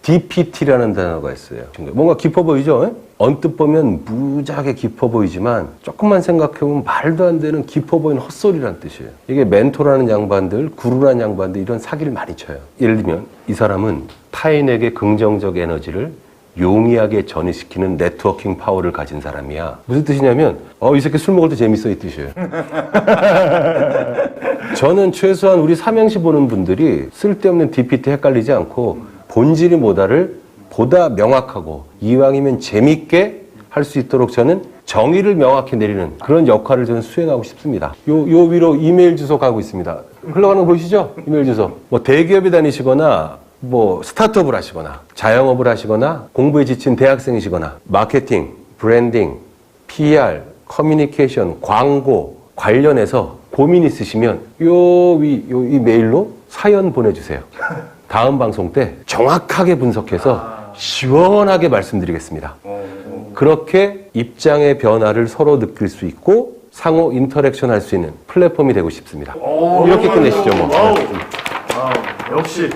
DPT라는 단어가 있어요. 뭔가 깊어 보이죠? 언뜻 보면 무지하게 깊어 보이지만 조금만 생각해보면 말도 안 되는 깊어 보이는 헛소리라는 뜻이에요. 이게 멘토라는 양반들, 구루라는 양반들 이런 사기를 많이 쳐요. 예를 들면 이 사람은 타인에게 긍정적 에너지를 용이하게 전이시키는 네트워킹 파워를 가진 사람이야. 무슨 뜻이냐면 이 새끼 술 먹을 때 재밌어 이 뜻이에요. 저는 최소한 우리 삼행시 보는 분들이 쓸데없는 DPT 헷갈리지 않고 본질이 뭐다를 보다 명확하고 이왕이면 재밌게 할 수 있도록 저는 정의를 명확히 내리는 그런 역할을 저는 수행하고 싶습니다. 요 위로 이메일 주소 가고 있습니다. 흘러가는 거 보이시죠? 이메일 주소. 뭐 대기업에 다니시거나 뭐 스타트업을 하시거나 자영업을 하시거나 공부에 지친 대학생이시거나 마케팅, 브랜딩, PR, 커뮤니케이션, 광고 관련해서 고민 있으시면 이 메일로 사연 보내주세요. 다음 방송 때 정확하게 분석해서 시원하게 말씀드리겠습니다. 그렇게 입장의 변화를 서로 느낄 수 있고 상호 인터랙션 할 수 있는 플랫폼이 되고 싶습니다. 이렇게 끝내시죠, 뭐.
역시